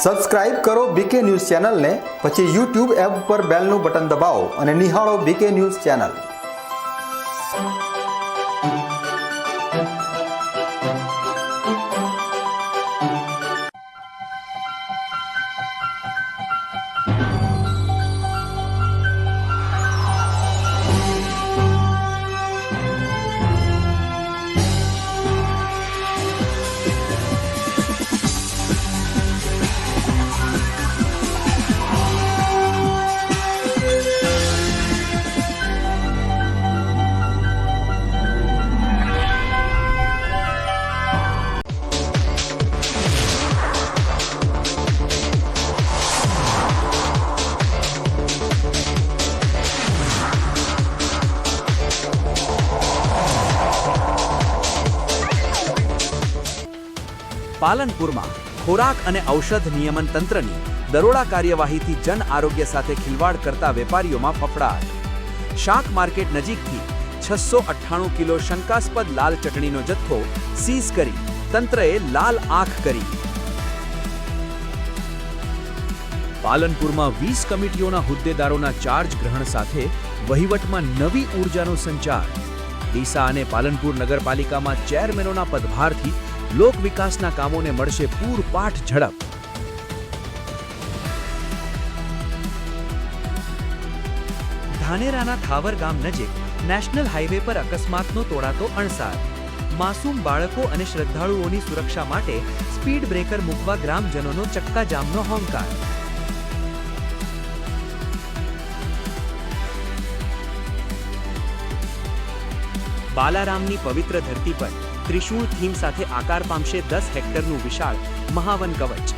Subscribe કરો બીકે news ચેનલને, પછી YouTube એપ પર બેલનું બટન દબાવો અને નિહાળો બીકે ન્યૂઝ ચેનલ। પાલનપુરમાં ખોરાક અને ઔષધ નિયમન તંત્રની દરોડા કાર્યવાહીથી જન આરોગ્ય સાથે ખિલવાડ કરતા વેપારીઓમાં ફફડાટ। શાક માર્કેટ નજીકથી 698 કિલો શંકાસ્પદ લાલ ચટણીનો જથ્થો સીઝ કરી તંત્રએ લાલ આંખ કરી। પાલનપુરમાં 20 કમિટીઓના હોદ્દેદારોના ચાર્જ ગ્રહણ સાથે વહીવટમાં નવી ઉર્જાનો સંચાર। ડીસા અને પાલનપુર નગરપાલિકામાં ચેરમેનોના પદભારથી લોક વિકાસના કામોને મળશે પૂરપાટ ઝડપ। ધાનેરાના થાવર ગામ નજીક નેશનલ હાઈવે પર અકસ્માતનો તોડાતો અણસાર। માસૂમ બાળકો અને શ્રદ્ધાળુઓની સુરક્ષા માટે સ્પીડ બ્રેકર મૂકવા ગ્રામજનોનો ચક્કાજામનો હોંકાર। બાલારામની પવિત્ર ધરતી પર ત્રિશૂળ થીમ સાથે આકાર પામશે 10 હેક્ટરનું વિશાળ મહાવન કવચ।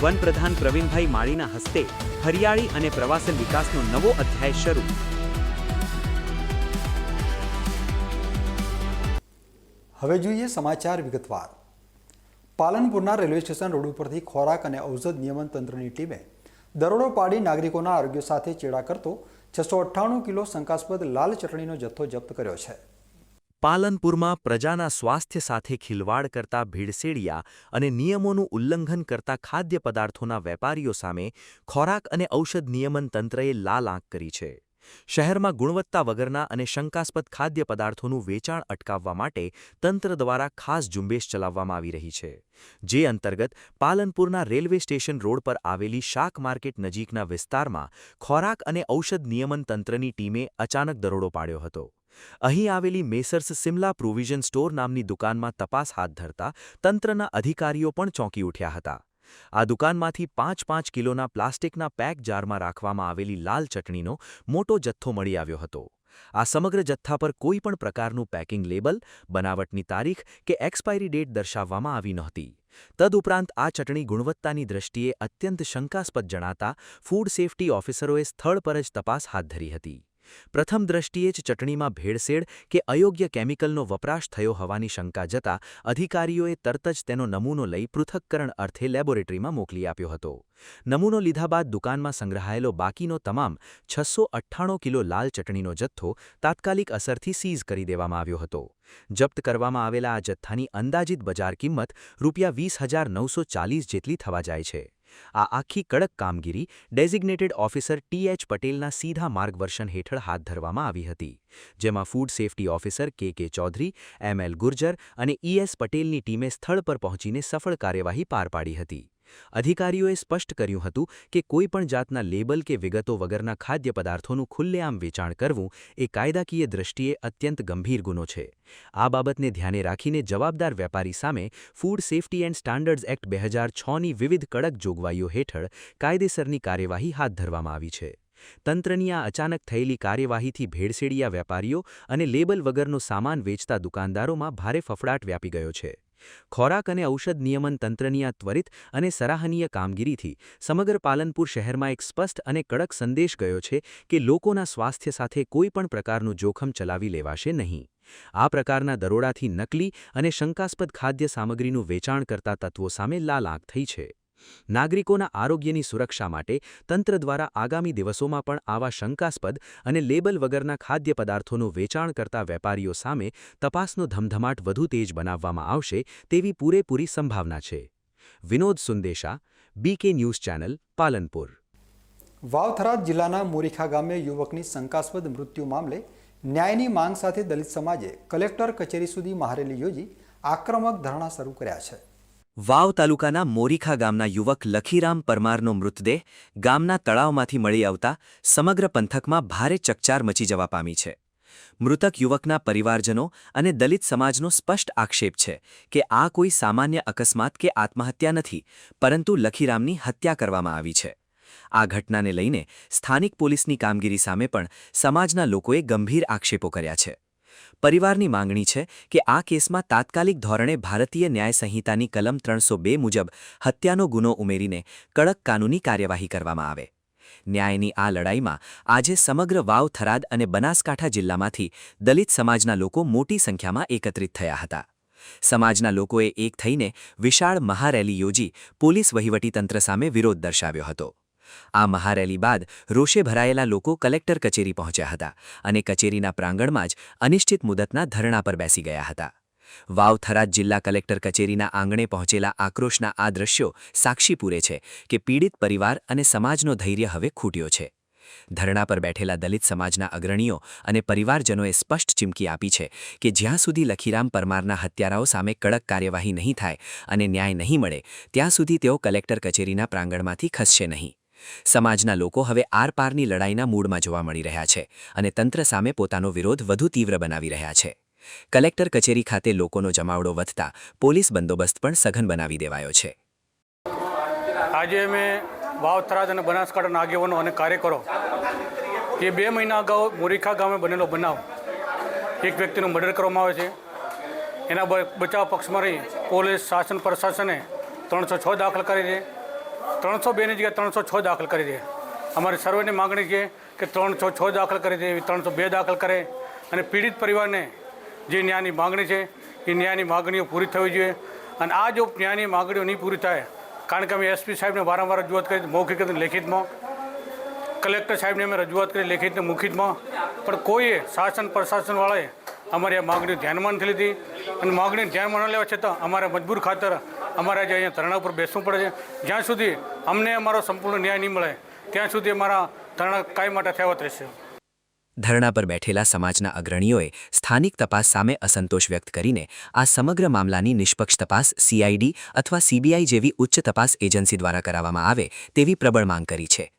વન પ્રધાન પ્રવીણભાઈ માળીના હસ્તે હરિયાળી અને પ્રવાસન વિકાસનો નવો અધ્યાય શરૂ। હવે જોઈએ સમાચાર વિગતવાર। પાલનપુરના રેલવે સ્ટેશન રોડ ઉપરથી ખોરાક અને ઔષધ નિયમન તંત્રની ટીમે દરોડો પાડી નાગરિકોના આરોગ્ય સાથે ચેડા કરતો 698 કિલો શંકાસ્પદ લાલ ચટણીનો જથ્થો જપ્ત કર્યો છે। પાલનપુરમાં પ્રજાના સ્વાસ્થ્ય સાથે ખિલવાડ કરતા ભેળસેળિયા અને નિયમોનું ઉલ્લંઘન કરતા ખાદ્ય પદાર્થોના વેપારીઓ સામે ખોરાક અને ઔષધ નિયમન તંત્રએ લાલ આંખ કરી છે। શહેરમાં ગુણવત્તા વગરના અને શંકાસ્પદ ખાદ્ય પદાર્થોનું વેચાણ અટકાવવા માટે તંત્ર દ્વારા ખાસ ઝુંબેશ ચલાવવામાં આવી રહી છે, જે અંતર્ગત પાલનપુરના રેલવે સ્ટેશન રોડ પર આવેલી શાક માર્કેટ નજીકના વિસ્તારમાં ખોરાક અને ઔષધ નિયમન તંત્રની ટીમે અચાનક દરોડો પાડ્યો હતો। અહીં આવેલી મેસર્સ સિમલા પ્રોવિઝન સ્ટોર નામની દુકાનમાં તપાસ હાથ ધરતા તંત્રના અધિકારીઓ પણ ચોંકી ઉઠ્યા હતા। આ દુકાનમાંથી 5-5 કિલોના પ્લાસ્ટિકના પેક જારમાં રાખવામાં આવેલી લાલ ચટણીનો મોટો જથ્થો મળી આવ્યો હતો। આ સમગ્ર જથ્થા પર કોઈ પણ પ્રકારનું પેકિંગ લેબલ, બનાવટની તારીખ કે એક્સપાયરી ડેટ દર્શાવવામાં આવી નહોતી। તદુપરાંત આ ચટણી ગુણવત્તાની દૃષ્ટિએ અત્યંત શંકાસ્પદ જણાતા ફૂડ સેફ્ટી ઓફિસરોએ સ્થળ પર જ તપાસ હાથ ધરી હતી। પ્રથમ દ્રષ્ટિએ જ ચટણીમાં ભેળસેળ કે અયોગ્ય કેમિકલનો વપરાશ થયો હોવાની શંકા જતા અધિકારીઓએ તરત જ તેનો નમૂનો લઈ પૃથક્કરણ અર્થે લેબોરેટરીમાં મોકલી આપ્યો હતો। નમૂનો લીધા બાદ દુકાનમાં સંગ્રહાયેલો બાકીનો તમામ 698 કિલો લાલ ચટણીનો જથ્થો તાત્કાલિક અસરથી સીઝ કરી દેવામાં આવ્યો હતો। જપ્ત કરવામાં આવેલા આ જથ્થાની અંદાજિત બજાર કિંમત ₹20,940 જેટલી થવા જાય છે। આ આખી કડક કામગીરી ડેઝિગ્નેટેડ ઓફિસર TH પટેલના સીધા માર્ગદર્શન હેઠળ હાથ ધરવામાં આવી હતી, જેમાં food safety officer KK Chaudhary, ML Gurjar અને ES પટેલની ટીમે સ્થળ પર પહોંચીને સફળ કાર્યવાહી પાર પાડી હતી। અધિકારીઓએ સ્પષ્ટ કર્યું હતું કે કોઈપણ જાતના લેબલ કે વિગતો વગરના ખાદ્ય પદાર્થોનું ખુલ્લેઆમ વેચાણ કરવું એ કાયદાકીય દૃષ્ટિએ અત્યંત ગંભીર ગુનો છે। આ બાબતને ધ્યાને રાખીને જવાબદાર વેપારી સામે food safety and standards act 2006ની વિવિધ કડક જોગવાઈઓ હેઠળ કાયદેસરની કાર્યવાહી હાથ ધરવામાં આવી છે। તંત્રની આ અચાનક થયેલી કાર્યવાહીથી ભેળસેળિયા વેપારીઓ અને લેબલ વગરનો સામાન વેચતા દુકાનદારોમાં ભારે ફફડાટ વ્યાપી ગયો છે। ખોરાક અને ઔષધ નિયમન તંત્રની આ ત્વરિત અને સરાહનીય કામગીરીથી સમગ્ર પાલનપુર શહેરમાં એક સ્પષ્ટ અને કડક સંદેશ ગયો છે કે લોકોના સ્વાસ્થ્ય સાથે કોઈ પણ પ્રકારનું જોખમ ચલાવી લેવાશે નહીં। આ પ્રકારના દરોડાથી નકલી અને શંકાસ્પદ ખાદ્ય સામગ્રીનું વેચાણ કરતા તત્વો સામે લાલ આંખ થઈ છે। નાગરિકોના આરોગ્યની સુરક્ષા માટે તંત્ર દ્વારા આગામી દિવસોમાં પણ આવા શંકાસ્પદ અને લેબલ વગરના ખાદ્ય પદાર્થોનું વેચાણ કરતા વેપારીઓ સામે તપાસનો ધમધમાટ વધુ તેજ બનાવવામાં આવશે તેવી પૂરેપૂરી સંભાવના છે। Vinod Sundesha, BK news channel Palanpur. વાવ-થરાદ જિલ્લાના મોરીખા ગામે યુવકની શંકાસ્પદ મૃત્યુ મામલે ન્યાયની માંગ સાથે દલિત સમાજે કલેક્ટર કચેરી સુધી મહારેલી યોજી આક્રમક ધરણા શરૂ કર્યા છે. વાવ તાલુકાના મોરીખા ગામના યુવક લખીરામ પરમારનો મૃતદેહ ગામના તળાવમાંથી મળી આવતા સમગ્ર પંથકમાં ભારે ચકચાર મચી જવા પામી છે. મૃતક યુવકના પરિવારજનો અને દલિત સમાજનો સ્પષ્ટ આક્ષેપ છે કે આ કોઈ સામાન્ય અકસ્માત કે આત્મહત્યા નથી, પરંતુ લખીરામની હત્યા કરવામાં આવી છે. આ ઘટનાને લઈને સ્થાનિક પોલીસની કામગીરી સામે પણ સમાજના લોકોએ ગંભીર આક્ષેપો કર્યા છે. પરિવારની માંગણી છે કે આ કેસમાં તાત્કાલિક ધોરણે ભારતીય ન્યાય સંહિતાની કલમ 302 મુજબ હત્યાનો ગુનો ઉમેરીને કડક કાનૂની કાર્યવાહી કરવામાં આવે. ન્યાયની આ લડાઈમાં આજે સમગ્ર વાવ, થરાદ અને બનાસકાંઠા જિલ્લામાંથી દલિત સમાજના લોકો મોટી સંખ્યામાં એકત્રિત થયા હતા. સમાજના લોકોએ એક થઈને વિશાળ મહારેલી યોજી પોલીસ વહીવટીતંત્ર સામે વિરોધ દર્શાવ્યો હતો. આ મહારેલી બાદ રોષે ભરાયેલા લોકો કલેક્ટર કચેરી પહોંચ્યા હતા અને કચેરીના પ્રાંગણમાં જ અનિશ્ચિત મુદતના ધરણા પર બેસી ગયા હતા. વાવ, થરાદ જિલ્લા કલેક્ટર કચેરીના આંગણે પહોંચેલા આક્રોશના આ દ્રશ્યો સાક્ષી પૂરે છે કે પીડિત પરિવાર અને સમાજનો ધૈર્ય હવે ખૂટ્યો છે. ધરણા પર બેઠેલા દલિત સમાજના અગ્રણીઓ અને પરિવારજનોએ સ્પષ્ટ ચીમકી આપી છે કે જ્યાં સુધી લખીરામ પરમારના હત્યારાઓ સામે કડક કાર્યવાહી નહીં થાય અને ન્યાય નહીં મળે ત્યાં સુધી તેઓ કલેક્ટર કચેરીના પ્રાંગણમાંથી ખસશે નહીં. સમાજના લોકો હવે આરપારની લડાઈના મૂડમાં જોવા મળી રહ્યા છે અને તંત્ર સામે પોતાનો વિરોધ વધુ તીવ્ર બનાવી રહ્યા છે. કલેક્ટર કચેરી ખાતે લોકોનો જમાવડો વધતા પોલીસ બંદોબસ્ત પણ સઘન બનાવી દેવાયો છે. આજે અમે વાવ, થરાદ અને બનાસકાંઠાના આગેવાનો અને કાર્યકરો એ 2 મહિના અગાઉ મોરીખા ગામે બનેલો બનાવ, એક વ્યક્તિનું મર્ડર કરવામાં આવે છે, એના બચાવ પક્ષમાં રહી પોલીસ શાસન પ્રશાસને 306 દાખલ કરી છે. 302ની જગ્યાએ 306 દાખલ કરી છે. અમારી સર્વેની માગણી છે કે 306 દાખલ કરી છે એવી 302 દાખલ કરે અને પીડિત પરિવારને જે ન્યાયની માગણી છે એ ન્યાયની માગણીઓ પૂરી થવી જોઈએ. અને આ જો ન્યાયની માગણીઓ નહીં પૂરી થાય, કારણ કે અમે એસપી સાહેબને વારંવાર રજૂઆત કરી મૌખિક અને લેખિતમાં, કલેક્ટર સાહેબને અમે રજૂઆત કરી લેખિત અને મૌખિકમાં, પણ કોઈએ શાસન પ્રશાસનવાળાએ અમારી આ માગણીઓ ધ્યાનમાં નથી લીધી અને માગણી ધ્યાનમાં ન લેવા છતાં અમારે મજબૂર ખાતર અમારે આજે અહીંયા ધરણા ઉપર બેસવું પડે છે. જ્યાં સુધી અમને અમારો સંપૂર્ણ ન્યાય નહીં મળે ત્યાં સુધી અમારા ધરણા કાયમ માટે થયાવત રહેશે. ધરણા પર બેઠેલા સમાજના અગ્રણીઓએ સ્થાનિક તપાસ સામે અસંતોષ વ્યક્ત કરીને આ સમગ્ર મામલાની નિષ્પક્ષ તપાસ CID અથવા CBI જેવી ઉચ્ચ તપાસ એજન્સી દ્વારા કરાવવામાં આવે તેવી પ્રબળ માંગ કરી છે.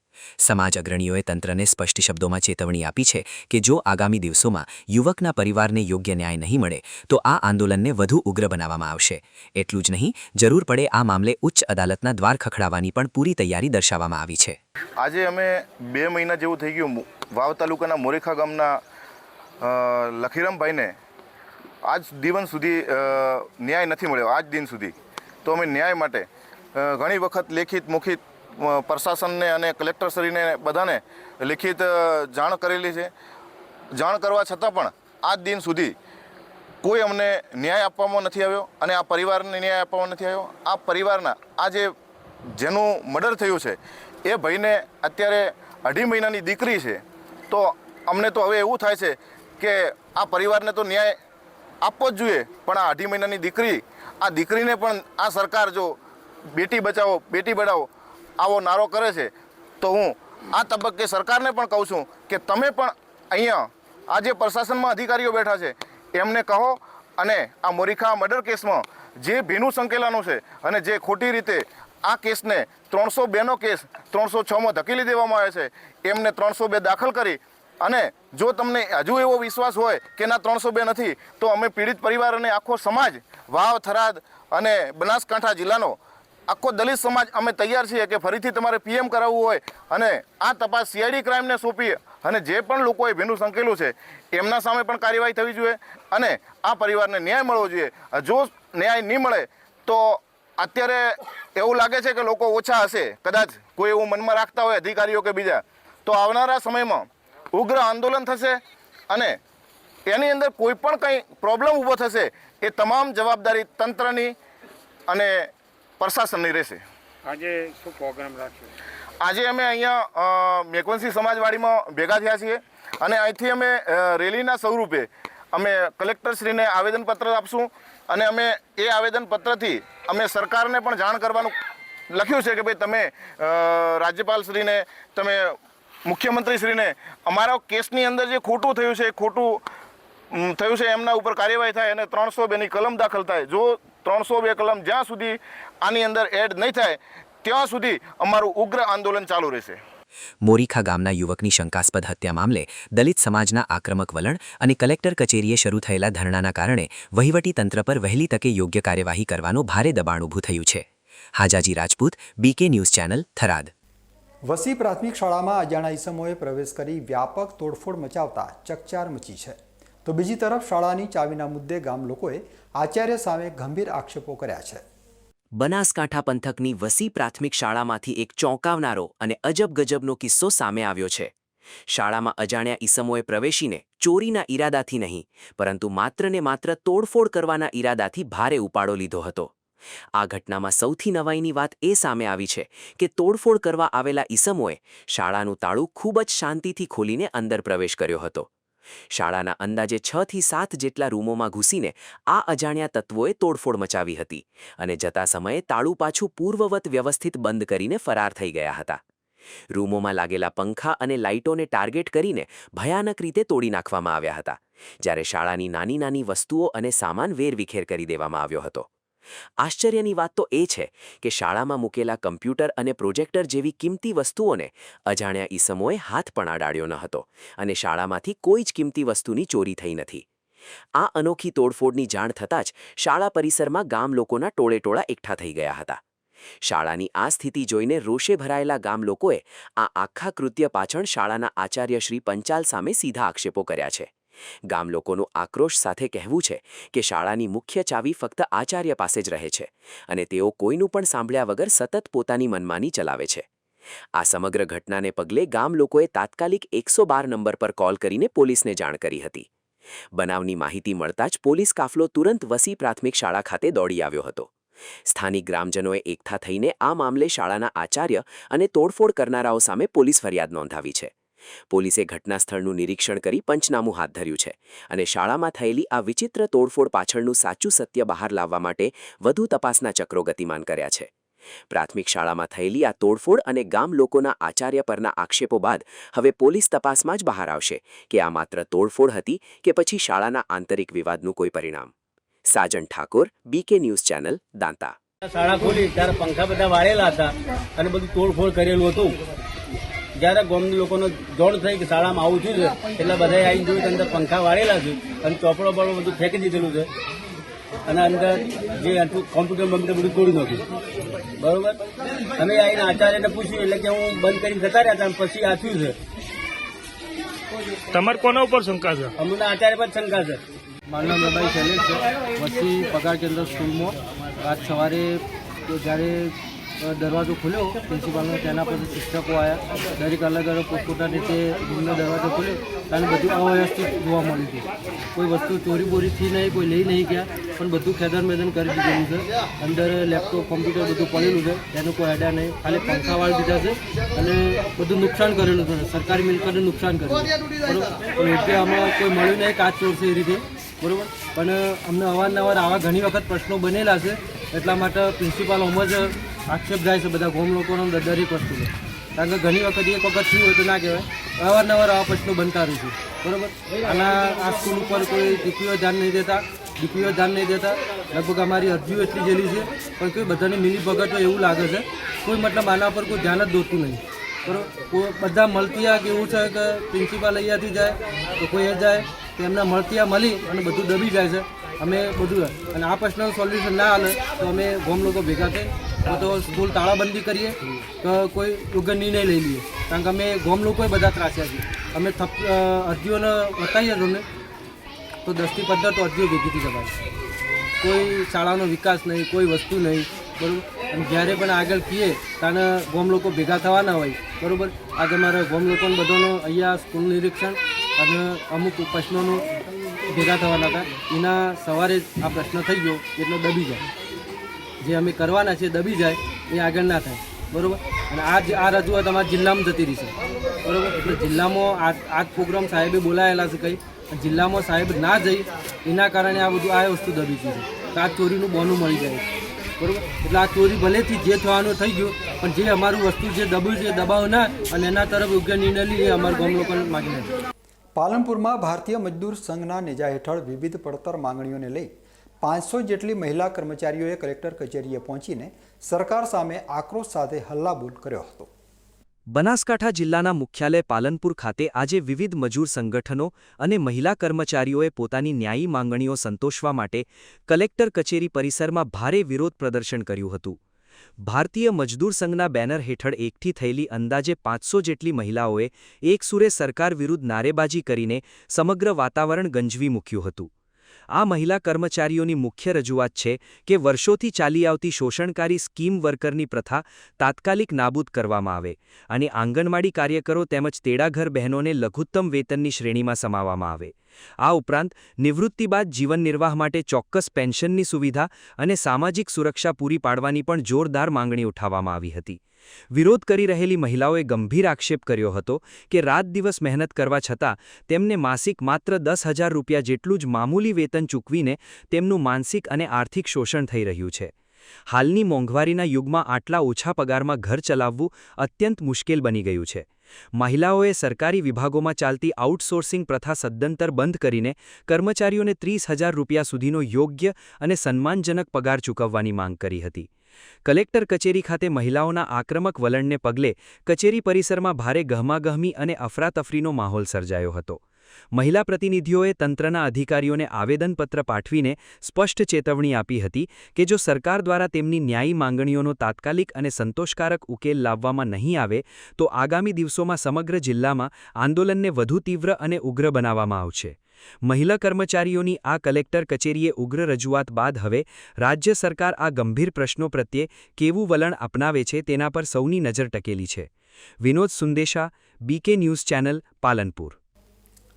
સમાજ અગ્રણીઓએ તંત્રને સ્પષ્ટ શબ્દોમાં ચેતવણી આપી છે કે જો આગામી દિવસોમાં યુવકના પરિવારને યોગ્ય ન્યાય નહીં મળે તો આ આંદોલનને વધુ ઉગ્ર બનાવવામાં આવશે. એટલું જ નહીં, જરૂર પડે આ મામલે ઉચ્ચ અદાલતના દ્વાર ખખડાવવાની પણ પૂરી તૈયારી દર્શાવવામાં આવી છે. આજે અમે 2 મહિના જેવું થઈ ગયું વાવ તાલુકાના મોરીખા ગામના લખીરામભાઈને આજ દિવસ સુધી ન્યાય નથી મળ્યો. આજ દિન સુધી તો અમે ન્યાય માટે ઘણી વખત લેખિત મૌખિક પ્રશાસનને અને કલેક્ટરશ્રીને બધાને લિખિત જાણ કરેલી છે. જાણ કરવા છતાં પણ આજ દિન સુધી કોઈ અમને ન્યાય આપવામાં નથી આવ્યો અને આ પરિવારને ન્યાય આપવામાં નથી આવ્યો. આ પરિવારના આ જેનું મર્ડર થયું છે એ ભાઈને અત્યારે 2.5 મહિનાની દીકરી છે. તો અમને તો હવે એવું થાય છે કે આ પરિવારને તો ન્યાય આપવો જ જોઈએ, પણ આ 2.5 મહિનાની દીકરી, આ દીકરીને પણ આ સરકાર જો બેટી બચાવો બેટી પઢાઓ આવો નારો કરે છે તો હું આ તબક્કે સરકારને પણ કહું છું કે તમે પણ અહીંયા આ જે પ્રશાસનમાં અધિકારીઓ બેઠા છે એમને કહો અને આ મોરીખા મર્ડર કેસમાં જે ભીનું સંકેલાનું છે અને જે ખોટી રીતે આ કેસને 302નો કેસ 306માં ધકેલી દેવામાં આવે છે એમને 302 દાખલ કરી અને જો તમને હજુ એવો વિશ્વાસ હોય કે ના 302 નથી તો અમે પીડિત પરિવાર અને આખો સમાજ વાવ, થરાદ અને બનાસકાંઠા જિલ્લાનો આખો દલિત સમાજ અમે તૈયાર છીએ કે ફરીથી તમારે PM કરાવવું હોય અને આ તપાસ CID ક્રાઇમને સોંપી અને જે પણ લોકોએ ભીનું સંકેલું છે એમના સામે પણ કાર્યવાહી થવી જોઈએ અને આ પરિવારને ન્યાય મળવો જોઈએ. જો ન્યાય નહીં મળે તો અત્યારે એવું લાગે છે કે લોકો ઓછા હશે, કદાચ કોઈ એવું મનમાં રાખતા હોય અધિકારીઓ કે બીજા, તો આવનારા સમયમાં ઉગ્ર આંદોલન થશે અને એની અંદર કોઈ પણ કંઈ પ્રોબ્લેમ ઊભો થશે એ તમામ જવાબદારી તંત્રની અને પ્રશાસનની રહેશે. આજે શું પ્રોગ્રામ રાખ્યો? આજે અમે અહીંયા મેઘવંશી સમાજવાડીમાં ભેગા થયા છીએ અને અહીંથી અમે રેલીના સ્વરૂપે અમે કલેક્ટરશ્રીને આવેદનપત્ર આપશું અને અમે એ આવેદનપત્રથી અમે સરકારને પણ જાણ કરવાનું લખ્યું છે કે ભાઈ તમે રાજ્યપાલશ્રીને, તમે મુખ્યમંત્રીશ્રીને અમારા કેસની અંદર જે ખોટું થયું છે એ ખોટું થયું છે એમના ઉપર કાર્યવાહી થાય અને 302ની કલમ દાખલ થાય. જો 302 કલમ જ્યાં સુધી આની અંદર એડ નહીં થાય ત્યાં સુધી અમારું ઉગ્ર આંદોલન ચાલુ રહેશે. મોરીખા ગામના યુવકની શંકાસ્પદ હત્યા મામલે દલિત સમાજના આક્રમક વલણ અને કલેક્ટર કચેરીએ શરૂ થયેલા ધરણાના કારણે વહીવટીતંત્ર પર વહેલી તકે યોગ્ય કાર્યવાહી કરવાનું ભારે દબાણ ઊભું થયું છે. Hajaji Rajput, BK news channel, Tharad. Vasi પ્રાથમિક શાળામાં અજાણ્યા ઈસમોએ પ્રવેશ કરી વ્યાપક તોડફોડ મચાવતા ચકચાર મચી છે. તો બીજી તરફ શાળાની ચાવીના મુદ્દે ગામ લોકોએ આચાર્ય સામે ગંભીર આક્ષેપો કર્યા છે. બનાસકાંઠા પંથકની વસી પ્રાથમિક શાળામાંથી એક ચોંકાવનારો અને અજબ ગજબનો કિસ્સો સામે આવ્યો છે. શાળામાં અજાણ્યા ઈસમોએ પ્રવેશીને ચોરીના ઈરાદાથી નહીં, પરંતુ માત્ર ને માત્ર તોડફોડ કરવાના ઈરાદાથી ભારે ઉપાડો લીધો હતો. આ ઘટનામાં સૌથી નવાઈની વાત એ સામે આવી છે કે તોડફોડ કરવા આવેલા ઈસમોએ શાળાનું તાળું ખૂબ જ શાંતિથી ખોલીને અંદર પ્રવેશ કર્યો હતો. શાળાના અંદાજે 6 થી 7 જેટલા રૂમોમાં ઘૂસીને આ અજાણ્યા તત્વોએ તોડફોડ મચાવી હતી અને જતા સમયે તાળું પાછું પૂર્વવત વ્યવસ્થિત બંધ કરીને ફરાર થઈ ગયા હતા. રૂમોમાં લાગેલા પંખા અને લાઇટોને ટાર્ગેટ કરીને ભયાનક રીતે તોડી નાખવામાં આવ્યા હતા, જ્યારે શાળાની નાની નાની વસ્તુઓ અને સામાન વેરવિખેર કરી દેવામાં આવ્યો હતો. આશ્ચર્યની વાત તો એ છે કે શાળામાં મૂકેલા કમ્પ્યુટર અને પ્રોજેક્ટર જેવી કિંમતી વસ્તુઓને અજાણ્યા ઈસમોએ હાથ પણ અડાડ્યો ન હતો અને શાળામાંથી કોઈ જ કિંમતી વસ્તુની ચોરી થઈ નથી. આ અનોખી તોડફોડની જાણ થતાં જ શાળા પરિસરમાં ગામ લોકોના ટોળેટોળા એકઠા થઈ ગયા હતા. શાળાની આ સ્થિતિ જોઈને રોષે ભરાયેલા ગામ લોકોએ આ આખા કૃત્ય પાછળ શાળાના આચાર્ય શ્રી પંચાલ સામે સીધા આક્ષેપો કર્યા છે. ગામ લોકોનું આક્રોશ સાથે કહેવું છે કે શાળાની મુખ્ય ચાવી ફક્ત આચાર્ય પાસે જ રહે છે અને તેઓ કોઈનું પણ સાંભળ્યા વગર સતત પોતાની મનમાની ચલાવે છે. આ સમગ્ર ઘટનાને પગલે ગામ લોકોએ તાત્કાલિક 112 નંબર પર કોલ કરીને પોલીસને જાણ કરી હતી. બનાવની માહિતી મળતા જ પોલીસ કાફલો તુરંત વસી પ્રાથમિક શાળા ખાતે દોડી આવ્યો હતો. સ્થાનિક ગ્રામજનોએ એકઠા થઈને આ મામલે શાળાના આચાર્ય અને તોડફોડ કરનારાઓ સામે પોલીસ ફરિયાદ નોંધાવી છે. પોલીસે ઘટના સ્થળનું નિરીક્ષણ કરી પંચનામું હાથ ધર્યું છે અને શાળામાં થયેલી આ વિચિત્ર તોડફોડ પાછળનું સાચું સત્ય બહાર લાવવા માટે વધુ તપાસના ચક્રો ગતિમાન કર્યા છે. પ્રાથમિક શાળામાં થયેલી આ તોડફોડ અને ગામ લોકોના આચાર્ય પરના આક્ષેપો બાદ હવે પોલીસ તપાસમાં જ બહાર આવશે કે આ માત્ર તોડફોડ હતી કે પછી શાળાના આંતરિક વિવાદનું કોઈ પરિણામ. Sajan Thakor, BK news channel, Danta. શાળા ખોલી ત્યારે પંખા બધા વાળેલા હતા અને બધું તોડફોડ કરેલું હતું. જ્યારે ગામના લોકોનો જોણ થઈ કે શાળામાં આવું થયું છે એટલે બધાએ આવીને જોયું કે અંદર પંખા વાળેલા છે અને ચોપડો બળો બધું ફેંકી દીધેલું છે અને અંદર જે કોમ્પ્યુટર બમ્પ્યુટર બધું તોડી નાખ્યું. બરોબર. અમે આવીને આચાર્યને પૂછ્યું એટલે કે હું બંધ કરીને જતા રહ્યા હતા પછી આ થયું છે. તમારે કોના ઉપર શંકા છે? અમને આચાર્ય પર શંકા છે. મારું નામ રબાઈ શૈલેષ છે. વસી પગાર કેન્દ્ર સ્કૂલમાં આજ સવારે જ્યારે દરવાજો ખોલ્યો પ્રિન્સિપાલનો, તેના પછી શિક્ષકો આવ્યા. દરેક અલગ અલગ પોતપોતાની રીતે રૂમનો દરવાજો ખોલ્યો કારણ બધું અવ્યવસ્થિત જોવા મળ્યું હતું. કોઈ વસ્તુ ચોરી બોરીથી નહીં, કોઈ લઈ નહીં ગયા, પણ બધું ખેદર મેદન કરી દીધેલું છે. અંદર લેપટોપ, કોમ્પ્યુટર બધું પડેલું છે, એનું કોઈ આઈડિયા નહીં. ખાલી પંખા વાળી દીધા છે અને બધું નુકસાન કરેલું છે. સરકારી મિલકતને નુકસાન કરેલું, બરાબર. એટલે આમાં કોઈ મળ્યું નહીં કાચ ચોરશે એ રીતે, બરાબર. પણ અમને અવારનવાર આવા ઘણી વખત પ્રશ્નો બનેલા છે, એટલા માટે પ્રિન્સિપાલ આમ જ આક્ષેપ જાય છે બધા ગામ લોકોનો દરેક વસ્તુ છે. કારણ કે ઘણી વખત એક વખત થયું હોય તો ના કહેવાય, અવારનવાર આવા પ્રશ્નો બનતા રહે છે, બરાબર. અને આ સ્કૂલ ઉપર કોઈ ડીપીઓ ધ્યાન નહીં દેતા. લગભગ અમારી અરજીઓ એટલી જેલી છે પણ કોઈ બધાની મિલીભગત હોય એવું લાગે છે. કોઈ મતલબ આના પર કોઈ ધ્યાન જ દોરતું નહીં, બરાબર. બધા મળતિયા કેવું છે કે પ્રિન્સિપાલ અહીંયાથી જાય તો કોઈ એ જાય તો એમના મળતિયા મળી અને બધું દબી જાય છે. અમે બધું અને આ પ્રશ્નનું સોલ્યુશન ના હાલે તો અમે ગામ લોકો ભેગા થઈ તો સ્કૂલ તાળાબંધી કરીએ તો કોઈ યોગ્ય નિર્ણય લઈ લઈએ. કારણ કે અમે ગામ લોકોએ બધા ત્રાસ્યા છીએ. અમે અરજીઓને બતાવીએ તમને તો 10 થી 15 તો અરજીઓ ભેગી થઈ જવાય. કોઈ શાળાનો વિકાસ નહીં, કોઈ વસ્તુ નહીં, બરાબર. અને જ્યારે પણ આગળ કહીએ ત્યારે ગામ લોકો ભેગા થવાના હોય, બરાબર. આજે મારા ગામ લોકોને બધાનો અહીંયા સ્કૂલ નિરીક્ષણ અને અમુક પ્રશ્નોનું ભેગા થવાના હતા. એના સવારે જ આ પ્રશ્ન થઈ ગયો એટલે દબી જાય. જે અમે કરવાના છે દબી જાય એ આગળ ના થાય, બરાબર. અને આ રજૂઆત અમારા જિલ્લામાં જતી રહી છે, બરાબર. એટલે જિલ્લામાં આ પ્રોગ્રામ સાહેબે બોલાયેલા છે કંઈ, જિલ્લામાં સાહેબ ના જઈ એના કારણે આ વસ્તુ દબી ગઈ છે. તો આ ચોરીનું બોનું મળી જાય બરાબર. એટલે આ ચોરી ભલેથી જે થવાનું થઈ ગયું, પણ જે અમારું વસ્તુ જે દબાયું છે એ દબાવ ના, અને એના તરફ યોગ્ય નિર્ણય લઈએ અમારા ગામ લોકોને માગી નથી. પાલનપુરમાં ભારતીય મજદૂર સંઘના નેજા હેઠળ વિવિધ પડતર માંગણીઓને લઈ 500 જેટલી મહિલા કર્મચારીઓએ કલેક્ટર કચેરીએ પહોંચીને સરકાર સામે આક્રોશ સાથે હલ્લાબોલ કર્યો હતો. બનાસકાંઠા જિલ્લાના મુખ્યાલય પાલનપુર ખાતે આજે વિવિધ મજૂર સંગઠનો અને મહિલા કર્મચારીઓએ પોતાની ન્યાયી માંગણીઓ સંતોષવા માટે કલેક્ટર કચેરી પરિસરમાં ભારે વિરોધ પ્રદર્શન કર્યું હતું. ભારતીય મજદૂર સંઘના બેનર હેઠળ એકઠી થયેલી અંદાજે 500 જેટલી મહિલાઓએ એકસૂરે સરકાર વિરુદ્ધ નારેબાજી કરીને સમગ્ર વાતાવરણ ગંજવી મૂક્યું હતું. આ મહિલા કર્મચારીઓની મુખ્ય રજૂઆત છે કે વર્ષોથી ચાલી આવતી શોષણકારી સ્કીમ વર્કરની પ્રથા તાત્કાલિક નાબૂદ કરવામાં આવે અને આંગણવાડી કાર્યકરો તેમજ તેડાઘર બહેનોને લઘુત્તમ વેતનની શ્રેણીમાં સમાવવામાં આવે. આ ઉપરાંત નિવૃત્તિ બાદ જીવન નિર્વાહ માટે ચોક્કસ પેન્શનની સુવિધા અને સામાજિક સુરક્ષા પૂરી પાડવાની પણ જોરદાર માંગણી ઉઠાવવામાં આવી હતી. વિરોધ કરી રહેલી મહિલાઓએ ગંભીર આક્ષેપ કર્યો હતો કે રાત દિવસ મહેનત કરવા છતાં તેમને માસિક માત્ર 10,000 રૂપિયા જેટલું જ મામૂલી વેતન ચૂકવીને તેમનું માનસિક અને આર્થિક શોષણ થઈ રહ્યું છે. હાલની મોંઘવારીના યુગમાં આટલા ઓછા પગારમાં ઘર ચલાવવું અત્યંત મુશ્કેલ બની ગયું છે. મહિલાઓએ સરકારી વિભાગોમાં ચાલતી આઉટસોર્સિંગ પ્રથા સદંતર બંધ કરીને કર્મચારીઓને 30,000 રૂપિયા સુધીનો યોગ્ય અને સન્માનજનક પગાર ચૂકવવાની માંગ કરી હતી. કલેક્ટર કચેરી ખાતે મહિલાઓના આક્રમક વલણને પગલે કચેરી પરિસરમાં ભારે ગહમાગહમી અને અફરાતફરીનો માહોલ સર્જાયો હતો. મહિલા પ્રતિનિધિઓએ તંત્રના અધિકારીઓને આવેદનપત્ર પાઠવીને સ્પષ્ટ ચેતવણી આપી હતી કે જો સરકાર દ્વારા તેમની ન્યાયી માંગણીઓનો તાત્કાલિક અને સંતોષકારક ઉકેલ લાવવામાં નહીં આવે તો આગામી દિવસોમાં સમગ્ર જિલ્લામાં આંદોલનને વધુ તીવ્ર અને ઉગ્ર બનાવવામાં આવશે. મહિલા કર્મચારીઓની આ કલેક્ટર કચેરીએ ઉગ્ર રજૂઆત બાદ હવે રાજ્ય સરકાર આ ગંભીર પ્રશ્નો પ્રત્યે કેવું વલણ અપનાવે છે તેના પર સૌની નજર ટકેલી છે. Vinod Sundesha, BK news channel, Palanpur.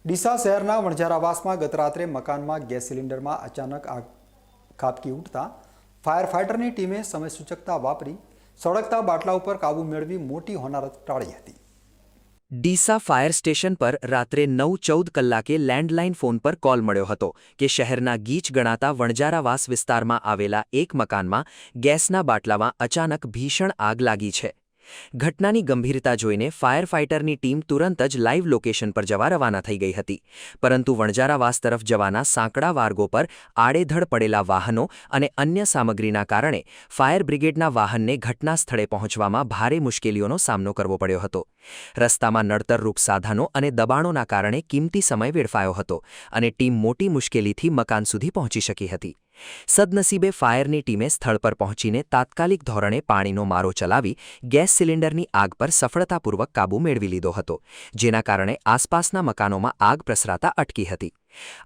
Deesa શહેરના વણઝારાવાસમાં ગતરાત્રે મકાનમાં ગેસ સિલિન્ડરમાં અચાનક આગ ખાબકી ઉઠતા ફાયર ફાઇટરની ટીમે સમયસૂચકતા વાપરી સળગતા બાટલા ઉપર કાબૂ મેળવી મોટી હોનારત ટાળી હતી. ડીસા ફાયર સ્ટેશન પર રાત્રે 9:14 કલાકે લેન્ડલાઇન ફોન પર કોલ મળ્યો હતો કે શહેરના ગીચ ગણાતા વણઝારાવાસ વિસ્તારમાં આવેલા એક મકાનમાં ગેસના બાટલામાં અચાનક ભીષણ આગ લાગી છે. ઘટનાની ગંભીરતા જોઈને ફાયર ફાઇટરની ટીમ તુરંત જ લાઇવ લોકેશન પર જવા રવાના થઈ ગઈ હતી. પરંતુ વણઝારાવાસ તરફ જવાના સાંકડા માર્ગો પર આડેધડ પડેલા વાહનો અને અન્ય સામગ્રીના કારણે ફાયર બ્રિગેડના વાહનને ઘટના સ્થળે પહોંચવામાં ભારે મુશ્કેલીઓનો સામનો કરવો પડ્યો હતો. રસ્તામાં નડતરરૂપ સાધનો અને દબાણોના કારણે કિંમતી સમય વેડફાયો હતો અને ટીમ મોટી મુશ્કેલીથી મકાન સુધી પહોંચી શકી હતી. સદનસીબે ફાયરની ટીમે સ્થળ પર પહોંચીને તાત્કાલિક ધોરણે પાણીનો મારો ચલાવી ગેસ સિલિન્ડરની આગ પર સફળતાપૂર્વક કાબૂ મેળવી લીધો હતો, જેના કારણે આસપાસના મકાનોમાં આગ પ્રસરાતા અટકી હતી.